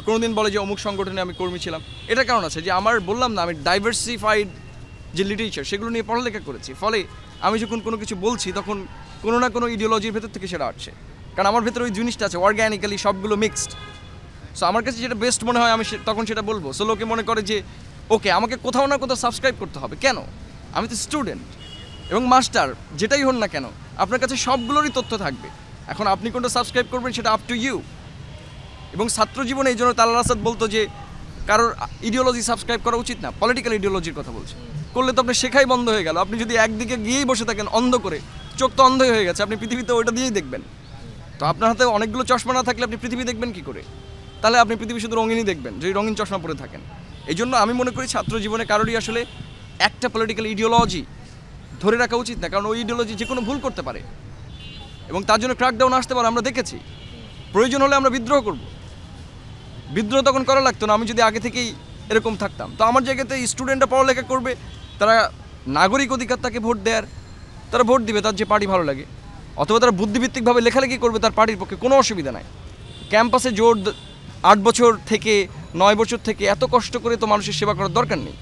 কোনোদিন বলে যে অমুক সংগঠনে আমি কর্মী ছিলাম। এটা কারণ আছে যে আমার বললাম না, আমি ডাইভার্সিফাইড যে লিটারেচার সেগুলো নিয়ে পড়ালেখা করেছি। ফলে আমি যখন কোনো কিছু বলছি তখন কোনো না কোনো ইডিওলজির ভেতর থেকে সেটা আসছে, কারণ আমার ভেতরে ওই জিনিসটা আছে, অর্গ্যানিক্যালি সবগুলো মিক্সড। সো আমার কাছে যেটা বেস্ট মনে হয় আমি তখন সেটা বলবো। সো লোকে মনে করে যে ওকে আমাকে কোথাও না কোথাও সাবস্ক্রাইব করতে হবে। কেন? আমি তো স্টুডেন্ট এবং মাস্টার, যেটাই হন না কেন আপনার কাছে সবগুলোরই তথ্য থাকবে। এখন আপনি কোনটা সাবস্ক্রাইব করবেন সেটা আপ টু ইউ। এবং ছাত্র জীবনে এই জন্য তালাল আসাদ বলতো যে কারোর ইডিওলজি সাবস্ক্রাইব করা উচিত না, পলিটিক্যাল ইডিওলজির কথা বলছে। করলে তো আপনার শেখাই বন্ধ হয়ে গেল। আপনি যদি একদিকে গিয়েই বসে থাকেন অন্ধ করে, চোখ তো অন্ধ হয়ে গেছে, আপনি পৃথিবীতে ওইটা দিয়েই দেখবেন। তো আপনার হাতে অনেকগুলো চশমা না থাকলে আপনি পৃথিবী দেখবেন কি করে? তাহলে আপনি পৃথিবী শুধু রঙিনই দেখবেন, যদি রঙিন চশমা পরে থাকেন। এই জন্য আমি মনে করি ছাত্র জীবনে কারোরই আসলে একটা পলিটিক্যাল ইডিওলজি ধরে রাখা উচিত না, কারণ ওই ইডিওলজি যে কোনো ভুল করতে পারে এবং তার জন্য ক্র্যাকডাউন আসতে পারে। আমরা দেখেছি, প্রয়োজন হলে আমরা বিদ্রোহ করব। বিদ্রোহ তখন করা লাগতো না আমি যদি আগে থেকেই এরকম থাকতাম। তো আমার জায়গাতে স্টুডেন্টরা পড়ালেখা করবে, তারা নাগরিক অধিকার, তাকে ভোট দেওয়ার, তারা ভোট দিবে তার যে পার্টি ভালো লাগে, অথবা তারা বুদ্ধিভিত্তিকভাবে লেখালেখি করবে, তার পার্টির পক্ষে কোনো অসুবিধা নাই। ক্যাম্পাসে জোর 8 বছর থেকে 9 বছর থেকে এত কষ্ট করে তো মানুষের সেবা করার দরকার নেই,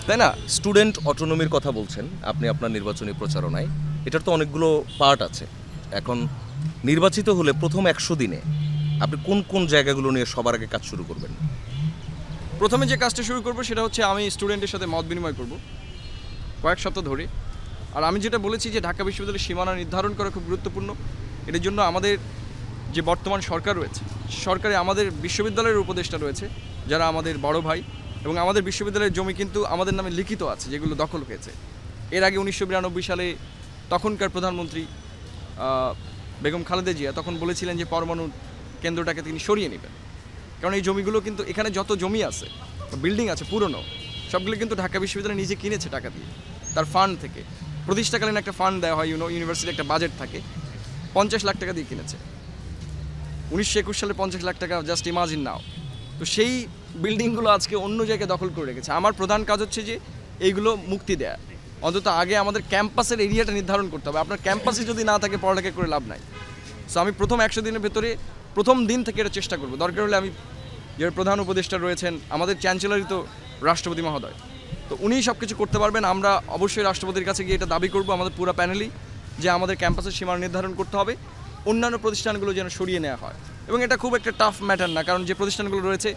তাই না? স্টুডেন্ট অটোনমির কথা বলছেন আপনি আপনার নির্বাচনী প্রচারণায়, এটার তো অনেকগুলো পার্ট আছে। এখন নির্বাচিত হলে প্রথম 100 দিনে আপনি কোন কোন জায়গাগুলো নিয়ে সবার আগে কাজ শুরু করবেন? প্রথমে যে কাজটা শুরু করবো সেটা হচ্ছে আমি স্টুডেন্টের সাথে মত বিনিময় করব কয়েক সপ্তাহ ধরে। আর আমি যেটা বলেছি যে ঢাকা বিশ্ববিদ্যালয়ের সীমানা নির্ধারণ করা খুব গুরুত্বপূর্ণ। এটার জন্য আমাদের যে বর্তমান সরকার রয়েছে, সরকারে আমাদের বিশ্ববিদ্যালয়ের উপদেষ্টা রয়েছে যারা আমাদের বড় ভাই, এবং আমাদের বিশ্ববিদ্যালয়ের জমি কিন্তু আমাদের নামে লিখিত আছে, যেগুলো দখল হয়েছে। এর আগে 1992 সালে তখনকার প্রধানমন্ত্রী বেগম খালেদা জিয়া তখন বলেছিলেন যে পরমাণু কেন্দ্রটাকে তিনি সরিয়ে নেবেন, কারণ এই জমিগুলো কিন্তু এখানে যত জমি আছে, বিল্ডিং আছে পুরনো, সবগুলো কিন্তু ঢাকা বিশ্ববিদ্যালয় নিজে কিনেছে টাকা দিয়ে, তার ফান্ড থেকে। প্রতিষ্ঠাকালীন একটা ফান্ড দেওয়া হয়, ইউনিভার্সিটির একটা বাজেট থাকে, 50 লাখ টাকা দিয়ে কিনেছে। 1921 সালে 50 লাখ টাকা, জাস্ট ইমাজিন নাও। তো সেই বিল্ডিংগুলো আজকে অন্য জায়গায় দখল করে রেখেছে। আমার প্রধান কাজ হচ্ছে যে এইগুলো মুক্তি দেয়া। অন্তত আগে আমাদের ক্যাম্পাসের এরিয়াটা নির্ধারণ করতে হবে। আপনার ক্যাম্পাসে যদি না থাকে পড়ালেখা করে লাভ নাই। সো আমি প্রথম 100 দিনের ভেতরে প্রথম দিন থেকে এটা চেষ্টা করব। দরকার হলে আমি যে প্রধান উপদেষ্টা রয়েছেন, আমাদের চ্যান্সেলরই তো রাষ্ট্রপতি মহোদয়, তো উনিই সব কিছু করতে পারবেন। আমরা অবশ্যই রাষ্ট্রপতির কাছে গিয়ে এটা দাবি করব আমাদের পুরো প্যানেলই, যে আমাদের ক্যাম্পাসের সীমানা নির্ধারণ করতে হবে, অন্যান্য প্রতিষ্ঠানগুলো যেন সরিয়ে নেওয়া হয়। এবং এটা খুব একটা টাফ ম্যাটার না, কারণ যে প্রতিষ্ঠানগুলো রয়েছে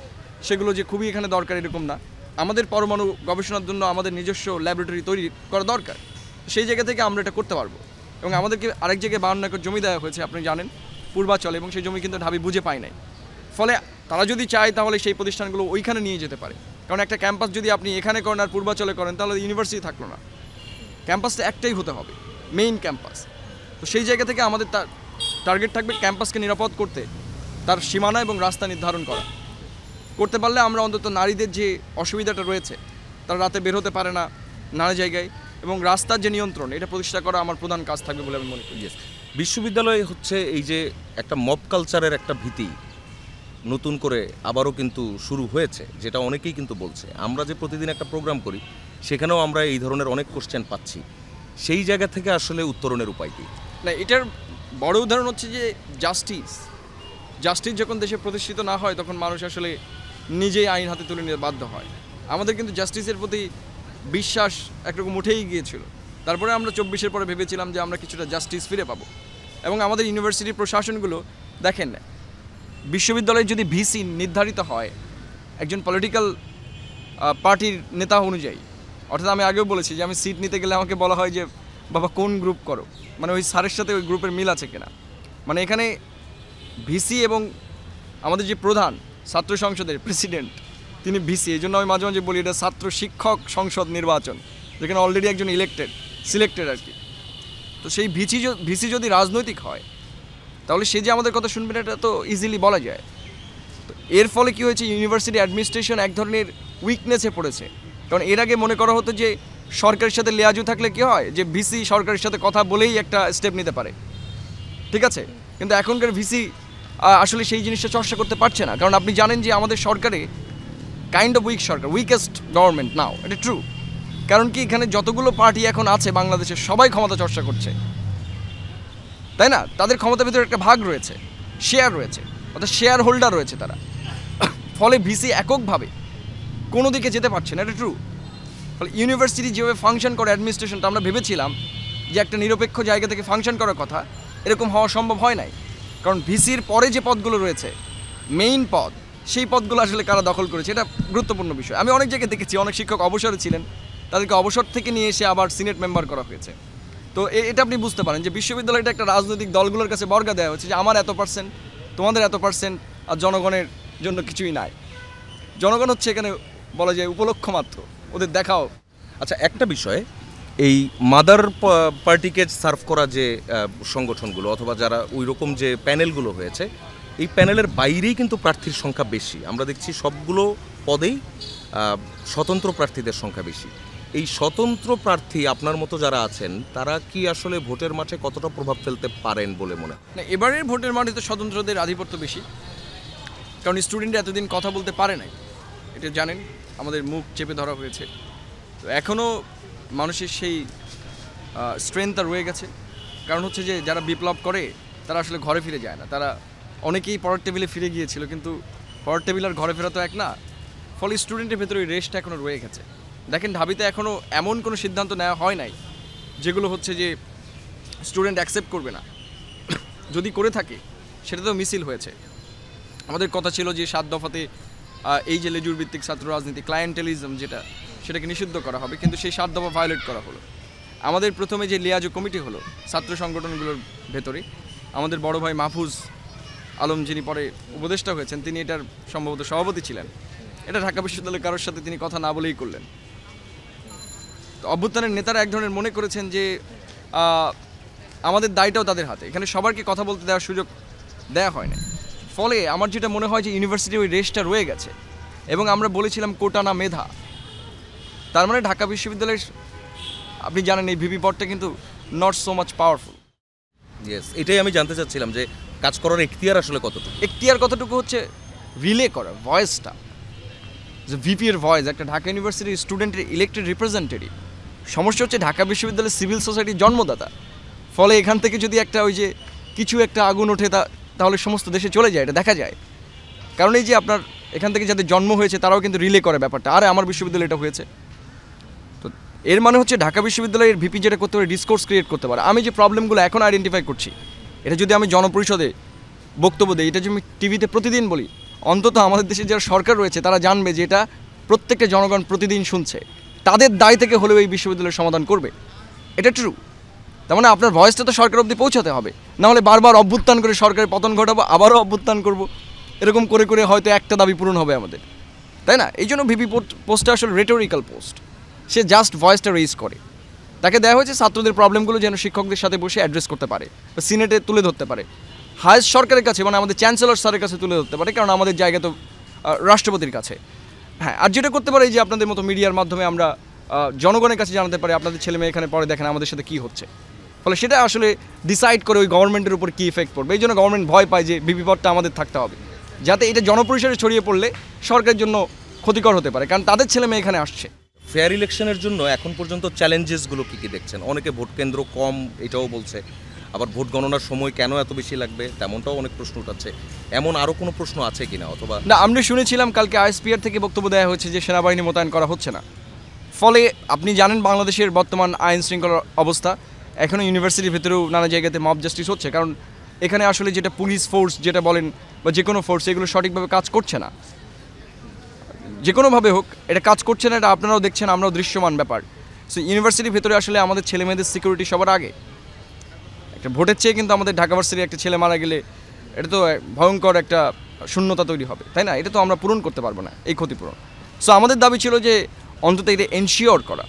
সেগুলো যে খুবই এখানে দরকার এরকম না। আমাদের পরমাণু গবেষণার জন্য আমাদের নিজস্ব ল্যাবরেটরি তৈরি করা দরকার, সেই জায়গা থেকে আমরা এটা করতে পারবো। এবং আমাদেরকে আরেক জায়গায় 52 একর জমি দেওয়া হয়েছে, আপনি জানেন, পূর্বাচলে, এবং সেই জমি কিন্তু ঢাবি বুঝে পায় নাই। ফলে তারা যদি চায় তাহলে সেই প্রতিষ্ঠানগুলো ওইখানে নিয়ে যেতে পারে। কারণ একটা ক্যাম্পাস যদি আপনি এখানে করেন আর পূর্বাচলে করেন তাহলে ইউনিভার্সিটি থাকলো না। ক্যাম্পাসটা একটাই হতে হবে, মেইন ক্যাম্পাস। তো সেই জায়গা থেকে আমাদের টার্গেট থাকবে ক্যাম্পাসকে নিরাপদ করতে, তার সীমানা এবং রাস্তা নির্ধারণ করা। করতে পারলে আমরা অন্তত নারীদের যে অসুবিধাটা রয়েছে, তারা রাতে বের হতে পারে না নানা জায়গায়, এবং রাস্তার যে নিয়ন্ত্রণ, এটা প্রতিষ্ঠা করা আমার প্রধান কাজ থাকবে বলে আমি মনে করি। বিশ্ববিদ্যালয়ে হচ্ছে এই যে একটা মব কালচারের একটা ভীতি নতুন করে আবারও কিন্তু শুরু হয়েছে, যেটা অনেকেই কিন্তু বলছে। আমরা যে প্রতিদিন একটা প্রোগ্রাম করি সেখানেও আমরা এই ধরনের অনেক কোশ্চেন পাচ্ছি। সেই জায়গা থেকে আসলে উত্তরণের উপায় কী? না, এটার বড় উদাহরণ হচ্ছে যে জাস্টিস যখন দেশে প্রতিষ্ঠিত না হয় তখন মানুষ আসলে নিজেই আইন হাতে তুলে নিতে বাধ্য হয়। আমাদের কিন্তু জাস্টিসের প্রতি বিশ্বাস একরকম উঠেই গিয়েছিল। তারপরে আমরা 24-এর পরে ভেবেছিলাম যে আমরা কিছুটা জাস্টিস ফিরে পাবো। এবং আমাদের ইউনিভার্সিটি প্রশাসনগুলো দেখেন, বিশ্ববিদ্যালয়ে যদি ভিসি নির্ধারিত হয় একজন পলিটিক্যাল পার্টির নেতা অনুযায়ী, অর্থাৎ আমি আগেও বলেছি যে আমি সিট নিতে গেলে আমাকে বলা হয় যে বাবা কোন গ্রুপ করো, মানে ওই স্যারের সাথে ওই গ্রুপের মিল আছে কিনা। মানে এখানে ভিসি এবং আমাদের যে প্রধান ছাত্র সংসদের প্রেসিডেন্ট তিনি ভিসি। এই জন্য আমি মাঝে মাঝে বলি এটা ছাত্র শিক্ষক সংসদ নির্বাচন, যেখানে অলরেডি একজন সিলেক্টেড আর কি। তো সেই ভিসি যদি রাজনৈতিক হয় তাহলে সে যে আমাদের কথা শুনবেন এটা তো ইজিলি বলা যায়। তো এর ফলে কী হয়েছে, ইউনিভার্সিটি অ্যাডমিনিস্ট্রেশন এক ধরনের উইকনেসে পড়েছে। কারণ এর আগে মনে করা হতো যে সরকারের সাথে লেয়াজু থাকলে কী হয়, যে ভিসি সরকারের সাথে কথা বলেই একটা স্টেপ নিতে পারে, ঠিক আছে। কিন্তু এখনকার ভিসি আসলে সেই জিনিসটা চর্চা করতে পারছে না। কারণ আপনি জানেন যে আমাদের সরকারে কাইন্ড অফ উইকেস্ট গভর্নমেন্ট নাও, এটা ট্রু। কারণ কি, এখানে যতগুলো পার্টি এখন আছে বাংলাদেশে সবাই ক্ষমতা চর্চা করছে, তাই না? তাদের ক্ষমতার ভিতরে একটা ভাগ রয়েছে, শেয়ার রয়েছে, অর্থাৎ শেয়ার হোল্ডার রয়েছে তারা। ফলে ভিসি এককভাবে কোনো দিকে যেতে পারছে না, এটা ট্রু। ফলে ইউনিভার্সিটি যেভাবে ফাংশন করে অ্যাডমিনিস্ট্রেশনটা, আমরা ভেবেছিলাম যে একটা নিরপেক্ষ জায়গা থেকে ফাংশন করার কথা, এরকম হওয়া সম্ভব হয় নাই। কারণ ভিসির পরে যে পদগুলো রয়েছে, মেইন পদ, সেই পদগুলো আসলে কারা দখল করেছে, এটা গুরুত্বপূর্ণ বিষয়। আমি অনেক জায়গায় দেখেছি অনেক শিক্ষক অবসরে ছিলেন, তাদেরকে অবসর থেকে নিয়ে এসে আবার সিনেট মেম্বার করা হয়েছে। তো এটা আপনি বুঝতে পারেন যে বিশ্ববিদ্যালয়টা একটা রাজনৈতিক দলগুলোর কাছে বর্গা দেওয়া হচ্ছে যে আমার এত%, তোমাদের এত%, আর জনগণের জন্য কিছুই নাই। জনগণ হচ্ছে এখানে বলা যায় উপলক্ষ মাত্র, ওদের দেখাও। আচ্ছা, একটা বিষয়ে এই মাদার পার্টিকে সার্ভ করা যে সংগঠনগুলো অথবা যারা ওই রকম যে প্যানেলগুলো হয়েছে, এই প্যানেলের বাইরেই কিন্তু প্রার্থীর সংখ্যা বেশি। আমরা দেখছি সবগুলো পদেই স্বতন্ত্র প্রার্থীদের সংখ্যা বেশি। এই স্বতন্ত্র প্রার্থী আপনার মতো যারা আছেন তারা কি আসলে ভোটের মাঠে কতটা প্রভাব ফেলতে পারেন বলে মনে হয়? না, এবারের ভোটের মাঠে তো স্বতন্ত্রদের আধিপত্য বেশি, কারণ স্টুডেন্টরা এতদিন কথা বলতে পারে নাই, এটা জানেন, আমাদের মুখ চেপে ধরা হয়েছে। তো এখনও মানুষের সেই স্ট্রেংথটা রয়ে গেছে। কারণ হচ্ছে যে যারা বিপ্লব করে তারা আসলে ঘরে ফিরে যায় না, তারা অনেকেই পরের টেবিলে ফিরে গিয়েছিল, কিন্তু পরের টেবিল আর ঘরে ফেরা তো এক না। ফলে স্টুডেন্টের ভেতরে ওই রেস্টটা এখনও রয়ে গেছে। দেখেন, ঢাবিতে এখনও এমন কোনো সিদ্ধান্ত নেওয়া হয় নাই যেগুলো হচ্ছে যে স্টুডেন্ট অ্যাকসেপ্ট করবে না। যদি করে থাকে সেটা তো মিছিল হয়েছে। আমাদের কথা ছিল যে 7 দফাতে এই যে লেজুর ভিত্তিক ছাত্র রাজনীতি, ক্লায়েন্টেলিজম সেটাকে নিষিদ্ধ করা হবে, কিন্তু সেই 7 দফা ভায়োলেট করা হলো। আমাদের প্রথমে যে লিয়াজো কমিটি হলো ছাত্র সংগঠনগুলোর ভেতরে, আমাদের বড় ভাই মাহফুজ আলম যিনি পরে উপদেষ্টা হয়েছেন, তিনি এটার সম্ভবত সভাপতি ছিলেন। এটা ঢাকা বিশ্ববিদ্যালয়ের কারোর সাথে তিনি কথা না বলেই করলেন। তো অভ্যুত্থানের নেতারা এক ধরনের মনে করেছেন যে আমাদের দায়টাও তাদের হাতে, এখানে সবারকে কথা বলতে দেওয়ার সুযোগ দেওয়া হয় না। ফলে আমার যেটা মনে হয় যে ইউনিভার্সিটি ওই রেসটা রয়ে গেছে। এবং আমরা বলেছিলাম কোটা না মেধা, তার মানে ঢাকা বিশ্ববিদ্যালয়ের, আপনি জানেন এই ভিপি পদটা কিন্তু not so much powerful. Yes, এটাই আমি জানতে চাচ্ছিলাম যে কাজ করার এখতিয়ার আসলে কতটুকু। এখতিয়ার কতটুকু হচ্ছে রিলে করা ভয়েসটা, যে ভিপি এর ভয়েস, একটা ঢাকা ইউনিভার্সিটির স্টুডেন্টের ইলেক্টেড রিপ্রেজেন্টেটিভ। সমস্যা হচ্ছে ঢাকা বিশ্ববিদ্যালয়ের সিভিল সোসাইটির জন্মদাতা। ফলে এখান থেকে যদি একটা ওই যে কিছু একটা আগুন ওঠে তাহলে সমস্ত দেশে চলে যায়, এটা দেখা যায়। কারণ এই যে আপনার এখান থেকে যাদের জন্ম হয়েছে তারাও কিন্তু রিলে করে ব্যাপারটা, আরে আমার বিশ্ববিদ্যালয়ে এটা হয়েছে। তো এর মানে হচ্ছে ঢাকা বিশ্ববিদ্যালয়ের ভিপি যেটা করতে পারে, ডিসকোর্স ক্রিয়েট করতে পারে। আমি যে প্রবলেমগুলো এখন আইডেন্টিফাই করছি, এটা যদি আমি জনপরিষদে বক্তব্য দিই, এটা যদি আমি টিভিতে প্রতিদিন বলি, অন্তত আমাদের দেশে যারা সরকার রয়েছে তারা জানবে যে এটা প্রত্যেকটা জনগণ প্রতিদিন শুনছে, তাদের দায় থেকে হলেও এই বিশ্ববিদ্যালয়ের সমাধান করবে। এটা ট্রু। তার মানে আপনার ভয়েসটা তো সরকার অবধি পৌঁছাতে হবে, নাহলে বারবার অভ্যুত্থান করে সরকারের পতন ঘটাবো, আবারও অভ্যুত্থান করব, এরকম করে করে হয়তো একটা দাবি পূরণ হবে আমাদের। তাই না? এই জন্য ভিপি পোস্টটা আসলে রেটোরিক্যাল পোস্ট, সে জাস্ট ভয়েসটা রেজ করে। তাকে দেওয়া হয়েছে ছাত্রদের প্রবলেমগুলো যেন শিক্ষকদের সাথে বসে অ্যাড্রেস করতে পারে বা সিনেটে তুলে ধরতে পারে, হায়েস্ট সরকারের কাছে মানে আমাদের চ্যান্সেলর স্যারের কাছে তুলে ধরতে পারে, কারণ আমাদের জায়গা তো রাষ্ট্রপতির কাছে। হ্যাঁ, আর যেটা করতে পারে এই যে আপনাদের মতো মিডিয়ার মাধ্যমে আমরা জনগণের কাছে জানাতে পারি আপনাদের ছেলে মেয়ে এখানে পরে দেখেন আমাদের সাথে কী হচ্ছে, ফলে সেটা আসলে ডিসাইড করে ওই গভর্নমেন্টের উপর কী ইফেক্ট পড়বে। এই জন্য গভর্নমেন্ট ভয় পায় যে ভিপি পদটা আমাদের থাকতে হবে, যাতে এটা জনপরিসরে ছড়িয়ে পড়লে সরকারের জন্য ক্ষতিকর হতে পারে, কারণ তাদের ছেলে মেয়ে এখানে আসছে। ফেয়ার ইলেকশনের জন্য এখন পর্যন্ত চ্যালেঞ্জেসগুলো কী কী দেখছেন? অনেকে ভোট কেন্দ্র কম এটাও বলছে, আবার ভোট গণনার সময় কেন এত বেশি লাগবে তেমনটাও অনেক প্রশ্ন উঠাচ্ছে। এমন আরও কোনো প্রশ্ন আছে কিনা? অথবা না, আমরা শুনেছিলাম কালকে আইএসপিআর থেকে বক্তব্য দেওয়া হয়েছে যে সেনাবাহিনী মোতায়েন করা হচ্ছে না। ফলে আপনি জানেন বাংলাদেশের বর্তমান আইন শৃঙ্খলার অবস্থা, এখনও ইউনিভার্সিটির ভেতরেও নানা জায়গাতে মব জাস্টিস হচ্ছে, কারণ এখানে আসলে যেটা পুলিশ ফোর্স যেটা বলেন বা যে কোনো ফোর্স, এগুলো সঠিকভাবে কাজ করছে না, যে কোনোভাবে হোক এটা কাজ করছে না। এটা আপনারাও দেখছেন, আমরাও দৃশ্যমান ব্যাপার। সো ইউনিভার্সিটির ভেতরে আসলে আমাদের ছেলে মেয়েদের সিকিউরিটি সবার আগে। একটা ভোটের চেয়ে কিন্তু আমাদের ঢাকা ভার্সিটির একটা ছেলে মারা গেলে এটা তো ভয়ঙ্কর একটা শূন্যতা তৈরি হবে, তাই না? এটা তো আমরা পূরণ করতে পারবো না, এই ক্ষতিপূরণ। সো আমাদের দাবি ছিল যে অন্তত এটা এনশিওর করা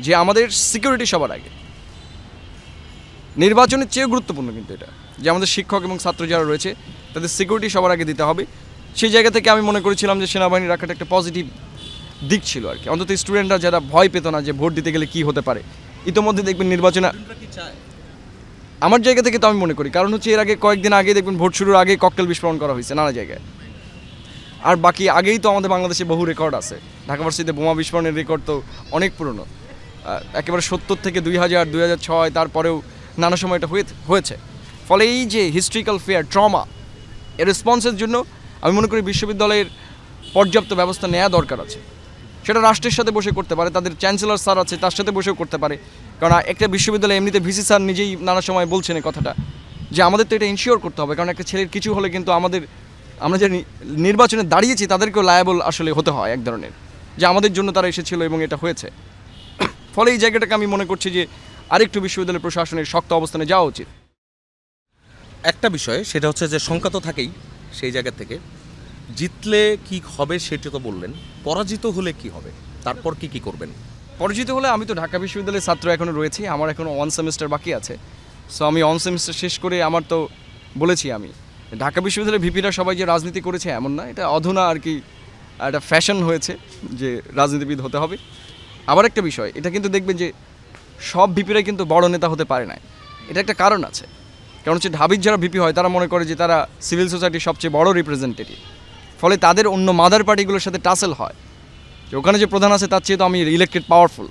যে আমাদের সিকিউরিটি সবার আগে। নির্বাচনের চেয়েও গুরুত্বপূর্ণ কিন্তু এটা, যে আমাদের শিক্ষক এবং ছাত্র যারা রয়েছে তাদের সিকিউরিটি সবার আগে দিতে হবে। সেই জায়গা থেকে আমি মনে করেছিলাম যে সেনাবাহিনী রাখাটা একটা পজিটিভ দিক ছিল আর কি, অন্তত স্টুডেন্টরা যারা ভয় পেত না যে ভোট দিতে গেলে কী হতে পারে। ইতোমধ্যে দেখবেন নির্বাচনে আমার জায়গা থেকে তো আমি মনে করি, কারণ হচ্ছে এর আগে কয়েকদিন আগে দেখবেন ভোট শুরুর আগে ককটেল বিস্ফোরণ করা হয়েছে নানা জায়গায়, আর বাকি আগেই তো আমাদের বাংলাদেশে বহু রেকর্ড আছে। ঢাকা ভার্সিটিতে বোমা বিস্ফোরণের রেকর্ড তো অনেক পুরনো, একেবারে 70 থেকে 2000, 2006, তারপরেও নানা সময় এটা হয়েছে। ফলে এই যে হিস্ট্রিক্যাল ফেয়ার ট্রমা এর রেসপন্সের জন্য আমি মনে করি বিশ্ববিদ্যালয়ের পর্যাপ্ত ব্যবস্থা নেওয়া দরকার আছে। সেটা রাষ্ট্রের সাথে বসে করতে পারে, তাদের চ্যান্সেলর স্যার আছে তার সাথে বসেও করতে পারে, কারণ একটা বিশ্ববিদ্যালয়ে এমনিতে ভিসি স্যার নিজেই নানা সময় বলছেন এই কথাটা যে আমাদের তো এটা ইনশিওর করতে হবে, কারণ একটা ছেলের কিছু হলে কিন্তু আমরা যে নির্বাচনে দাঁড়িয়েছি তাদেরকেও লায়াবল আসলে হতে হয় এক ধরনের, যে আমাদের জন্য তারা এসেছিল এবং এটা হয়েছে। ফলে এই জায়গাটাকে আমি মনে করছি যে আরেকটু বিশ্ববিদ্যালয় প্রশাসনের শক্ত অবস্থানে যাওয়া উচিত। একটা বিষয় সেটা হচ্ছে যে শঙ্কা তো থাকেই, সেই জায়গা থেকে জিতলে কি হবে সেটা তো বললেন, পরাজিত হলে কি হবে, তারপর কি করবেন? পরাজিত হলে আমি তো ঢাকা বিশ্ববিদ্যালয়ের ছাত্র এখনও রয়েছি, আমার এখনও 1 সেমিস্টার বাকি আছে। সো আমি 1 সেমিস্টার শেষ করে আমার তো বলেছি আমি ঢাকা বিশ্ববিদ্যালয়ের ভিপিরা সবাই যে রাজনীতি করেছে এমন না, এটা অধুনা আর কি একটা ফ্যাশন হয়েছে যে রাজনীতিবিদ হতে হবে। আবার একটা বিষয়, এটা কিন্তু দেখবেন যে সব ভিপিরাই কিন্তু বড় নেতা হতে পারে না, এটা একটা কারণ আছে। কারণ হচ্ছে ঢাবির যারা ভিপি হয় তারা মনে করে যে তারা সিভিল সোসাইটির সবচেয়ে বড় রিপ্রেজেন্টেটিভ, ফলে তাদের অন্য মাদার পার্টিগুলোর সাথে টাসেল হয় যে ওখানে যে প্রধান আছে তার চেয়ে তো আমি ইলেক্টেড পাওয়ারফুল।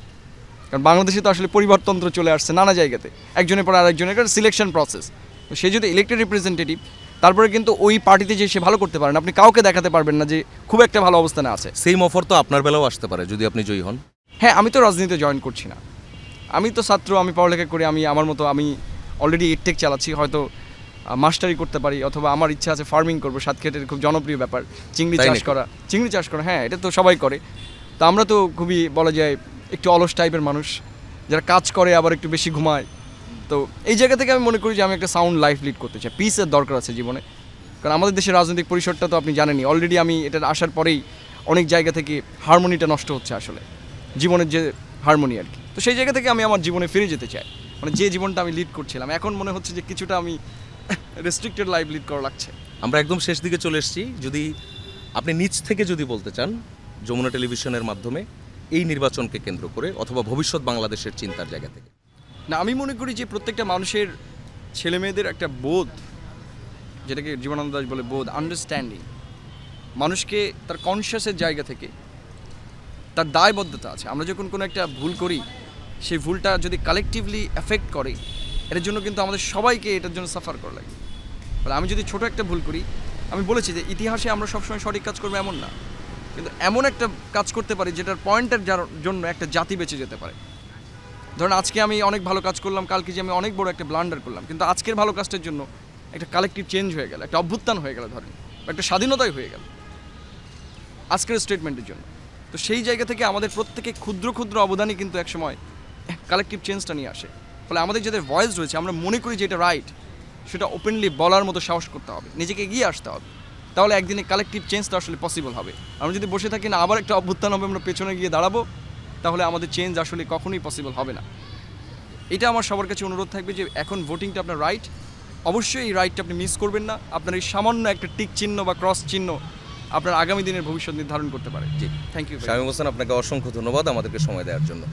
কারণ বাংলাদেশে তো আসলে পরিবারতন্ত্র চলে আসছে নানা জায়গাতে, একজনের পর আরেকজনের একটা সিলেকশন প্রসেস। তো সে যদি ইলেক্টেড রিপ্রেজেন্টেটিভ, তারপরে কিন্তু ওই পার্টিতে যে সে ভালো করতে পারেন, আপনি কাউকে দেখাতে পারবেন না যে খুব একটা ভালো অবস্থানে আছে। সেম অফার তো আপনার বেলাও আসতে পারে যদি আপনি জয়ী হন। হ্যাঁ, আমি তো রাজনীতিতে জয়েন করছি না, আমি তো ছাত্র, আমি পড়ালেখা করি, আমি আমার মতো আমি অলরেডি এডটেক চালাচ্ছি, হয়তো মাস্টারি করতে পারি, অথবা আমার ইচ্ছা আছে ফার্মিং করবো। সাতক্ষীরার খুব জনপ্রিয় ব্যাপার চিংড়ি চাষ করা, হ্যাঁ এটা তো সবাই করে। তো আমরা তো খুবই বলা যায় একটু অলস টাইপের মানুষ, যারা কাজ করে আবার একটু বেশি ঘুমায়। তো এই জায়গা থেকে আমি মনে করি যে আমি একটা সাউন্ড লাইফ লিড করতে চাই, পিসের দরকার আছে জীবনে। কারণ আমাদের দেশের রাজনৈতিক পরিসরটা তো আপনি জানেনই, অলরেডি আমি এটা আসার পরেই অনেক জায়গা থেকে হারমোনিটা নষ্ট হচ্ছে আসলে, জীবনের যে হারমোনি আর কি। তো সেই জায়গা থেকে আমি আমার জীবনে ফিরে যেতে চাই, মানে যে জীবনটা আমি লিড করছিলাম এখন মনে হচ্ছে যে কিছুটা আমি রেস্ট্রিক্টেড লাইফ লিড করা লাগছে। আমরা একদম শেষ দিকে চলে এসেছি, যদি আপনি নিজ থেকে যদি বলতে চান যমুনা টেলিভিশনের মাধ্যমে এই নির্বাচনকে কেন্দ্র করে অথবা ভবিষ্যৎ বাংলাদেশের চিন্তার জায়গা থেকে। না, আমি মনে করি যে প্রত্যেকটা মানুষের ছেলেমেয়েদের একটা বোধ, যেটাকে জীবনানন্দ দাশ বলে বোধ, আন্ডারস্ট্যান্ডিং, মানুষকে তার কনসিয়াসের জায়গা থেকে তার দায়বদ্ধতা আছে। আমরা যখন কোনো একটা ভুল করি, সেই ভুলটা যদি কালেকটিভলি এফেক্ট করে, এটার জন্য কিন্তু আমাদের সবাইকে এটার জন্য সাফার করা লাগে। ফলে আমি যদি ছোট একটা ভুল করি, আমি বলেছি যে ইতিহাসে আমরা সবসময় সঠিক কাজ করবো এমন না, কিন্তু এমন একটা কাজ করতে পারি যেটার পয়েন্টের জন্য একটা জাতি বেঁচে যেতে পারে। ধরুন আজকে আমি অনেক ভালো কাজ করলাম, কালকে যে আমি অনেক বড় একটা ব্লান্ডার করলাম, কিন্তু আজকের ভালো কাজটার জন্য একটা কালেকটিভ চেঞ্জ হয়ে গেল, একটা অভ্যুত্থান হয়ে গেল, ধরেন একটা স্বাধীনতাই হয়ে গেল আজকের স্টেটমেন্টের জন্য। তো সেই জায়গা থেকে আমাদের প্রত্যেকে ক্ষুদ্র ক্ষুদ্র অবদানই কিন্তু একসময় কালেকটিভ চেঞ্জটা নিয়ে আসে। ফলে আমাদের যাদের ভয়েস রয়েছে, আমরা মনে করি যে এটা রাইট, সেটা ওপেনলি বলার মতো সাহস করতে হবে, নিজেকে এগিয়ে আসতে হবে। তাহলে একদিনে কালেকটিভ চেঞ্জটা আসলে পসিবল হবে। আমরা যদি বসে থাকি না আবার একটা অভ্যুত্থান হবে, আমরা পেছনে গিয়ে দাঁড়াবো, তাহলে আমাদের চেঞ্জ আসলে কখনোই পসিবল হবে না। এটা আমার সবার কাছে অনুরোধ থাকবে যে এখন ভোটিংটা আপনার রাইট, অবশ্যই এই রাইটটা আপনি মিস করবেন না। আপনার এই সামান্য একটা টিক চিহ্ন বা ক্রস চিহ্ন আপনার আগামী দিনের ভবিষ্যৎ নির্ধারণ করতে পারে। জি, থ্যাংক ইউ শামীম হোসেন, আপনাকে অসংখ্য ধন্যবাদ আমাদেরকে সময় দেওয়ার জন্য।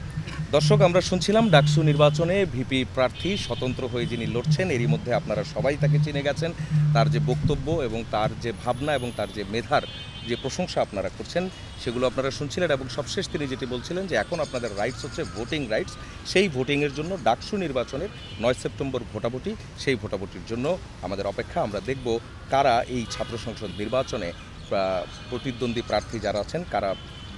দর্শক, আমরা শুনছিলাম ডাকসু নির্বাচনে ভিপি প্রার্থী স্বতন্ত্র হয়ে যিনি লড়ছেন, এরই মধ্যে আপনারা সবাই তাকে চিনে গেছেন। তার যে বক্তব্য এবং তার যে ভাবনা এবং তার যে মেধার যে প্রশংসা আপনারা করছেন সেগুলো আপনারা শুনছিলেন, এবং সবশেষ তিনি যেটি বলছিলেন যে এখন আপনাদের রাইটস হচ্ছে ভোটিং রাইটস। সেই ভোটিংয়ের জন্য ডাকসু নির্বাচনের 9 সেপ্টেম্বর ভোটাভুটি, সেই ভোটাভুটির জন্য আমাদের অপেক্ষা। আমরা দেখব কারা এই ছাত্র সংসদ নির্বাচনে প্রতিদ্বন্দ্বী প্রার্থী যারা আছেন কারা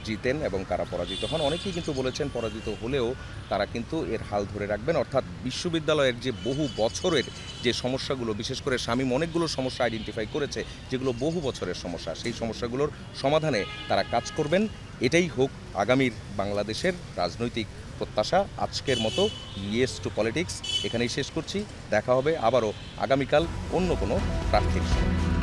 জিতেন এবং কারা পরাজিত হন। অনেকেই কিন্তু বলেছেন পরাজিত হলেও তারা কিন্তু এর হাল ধরে রাখবেন, অর্থাৎ বিশ্ববিদ্যালয়ের যে বহু বছরের যে সমস্যাগুলো, বিশেষ করে শামীম অনেকগুলো সমস্যা আইডেন্টিফাই করেছে যেগুলো বহু বছরের সমস্যা, সেই সমস্যাগুলোর সমাধানে তারা কাজ করবেন। এটাই হোক আগামীর বাংলাদেশের রাজনৈতিক প্রত্যাশা। আজকের মতো ইয়েস টু পলিটিক্স এখানেই শেষ করছি। দেখা হবে আবারও আগামীকাল অন্য কোনো প্রার্থীর সঙ্গে।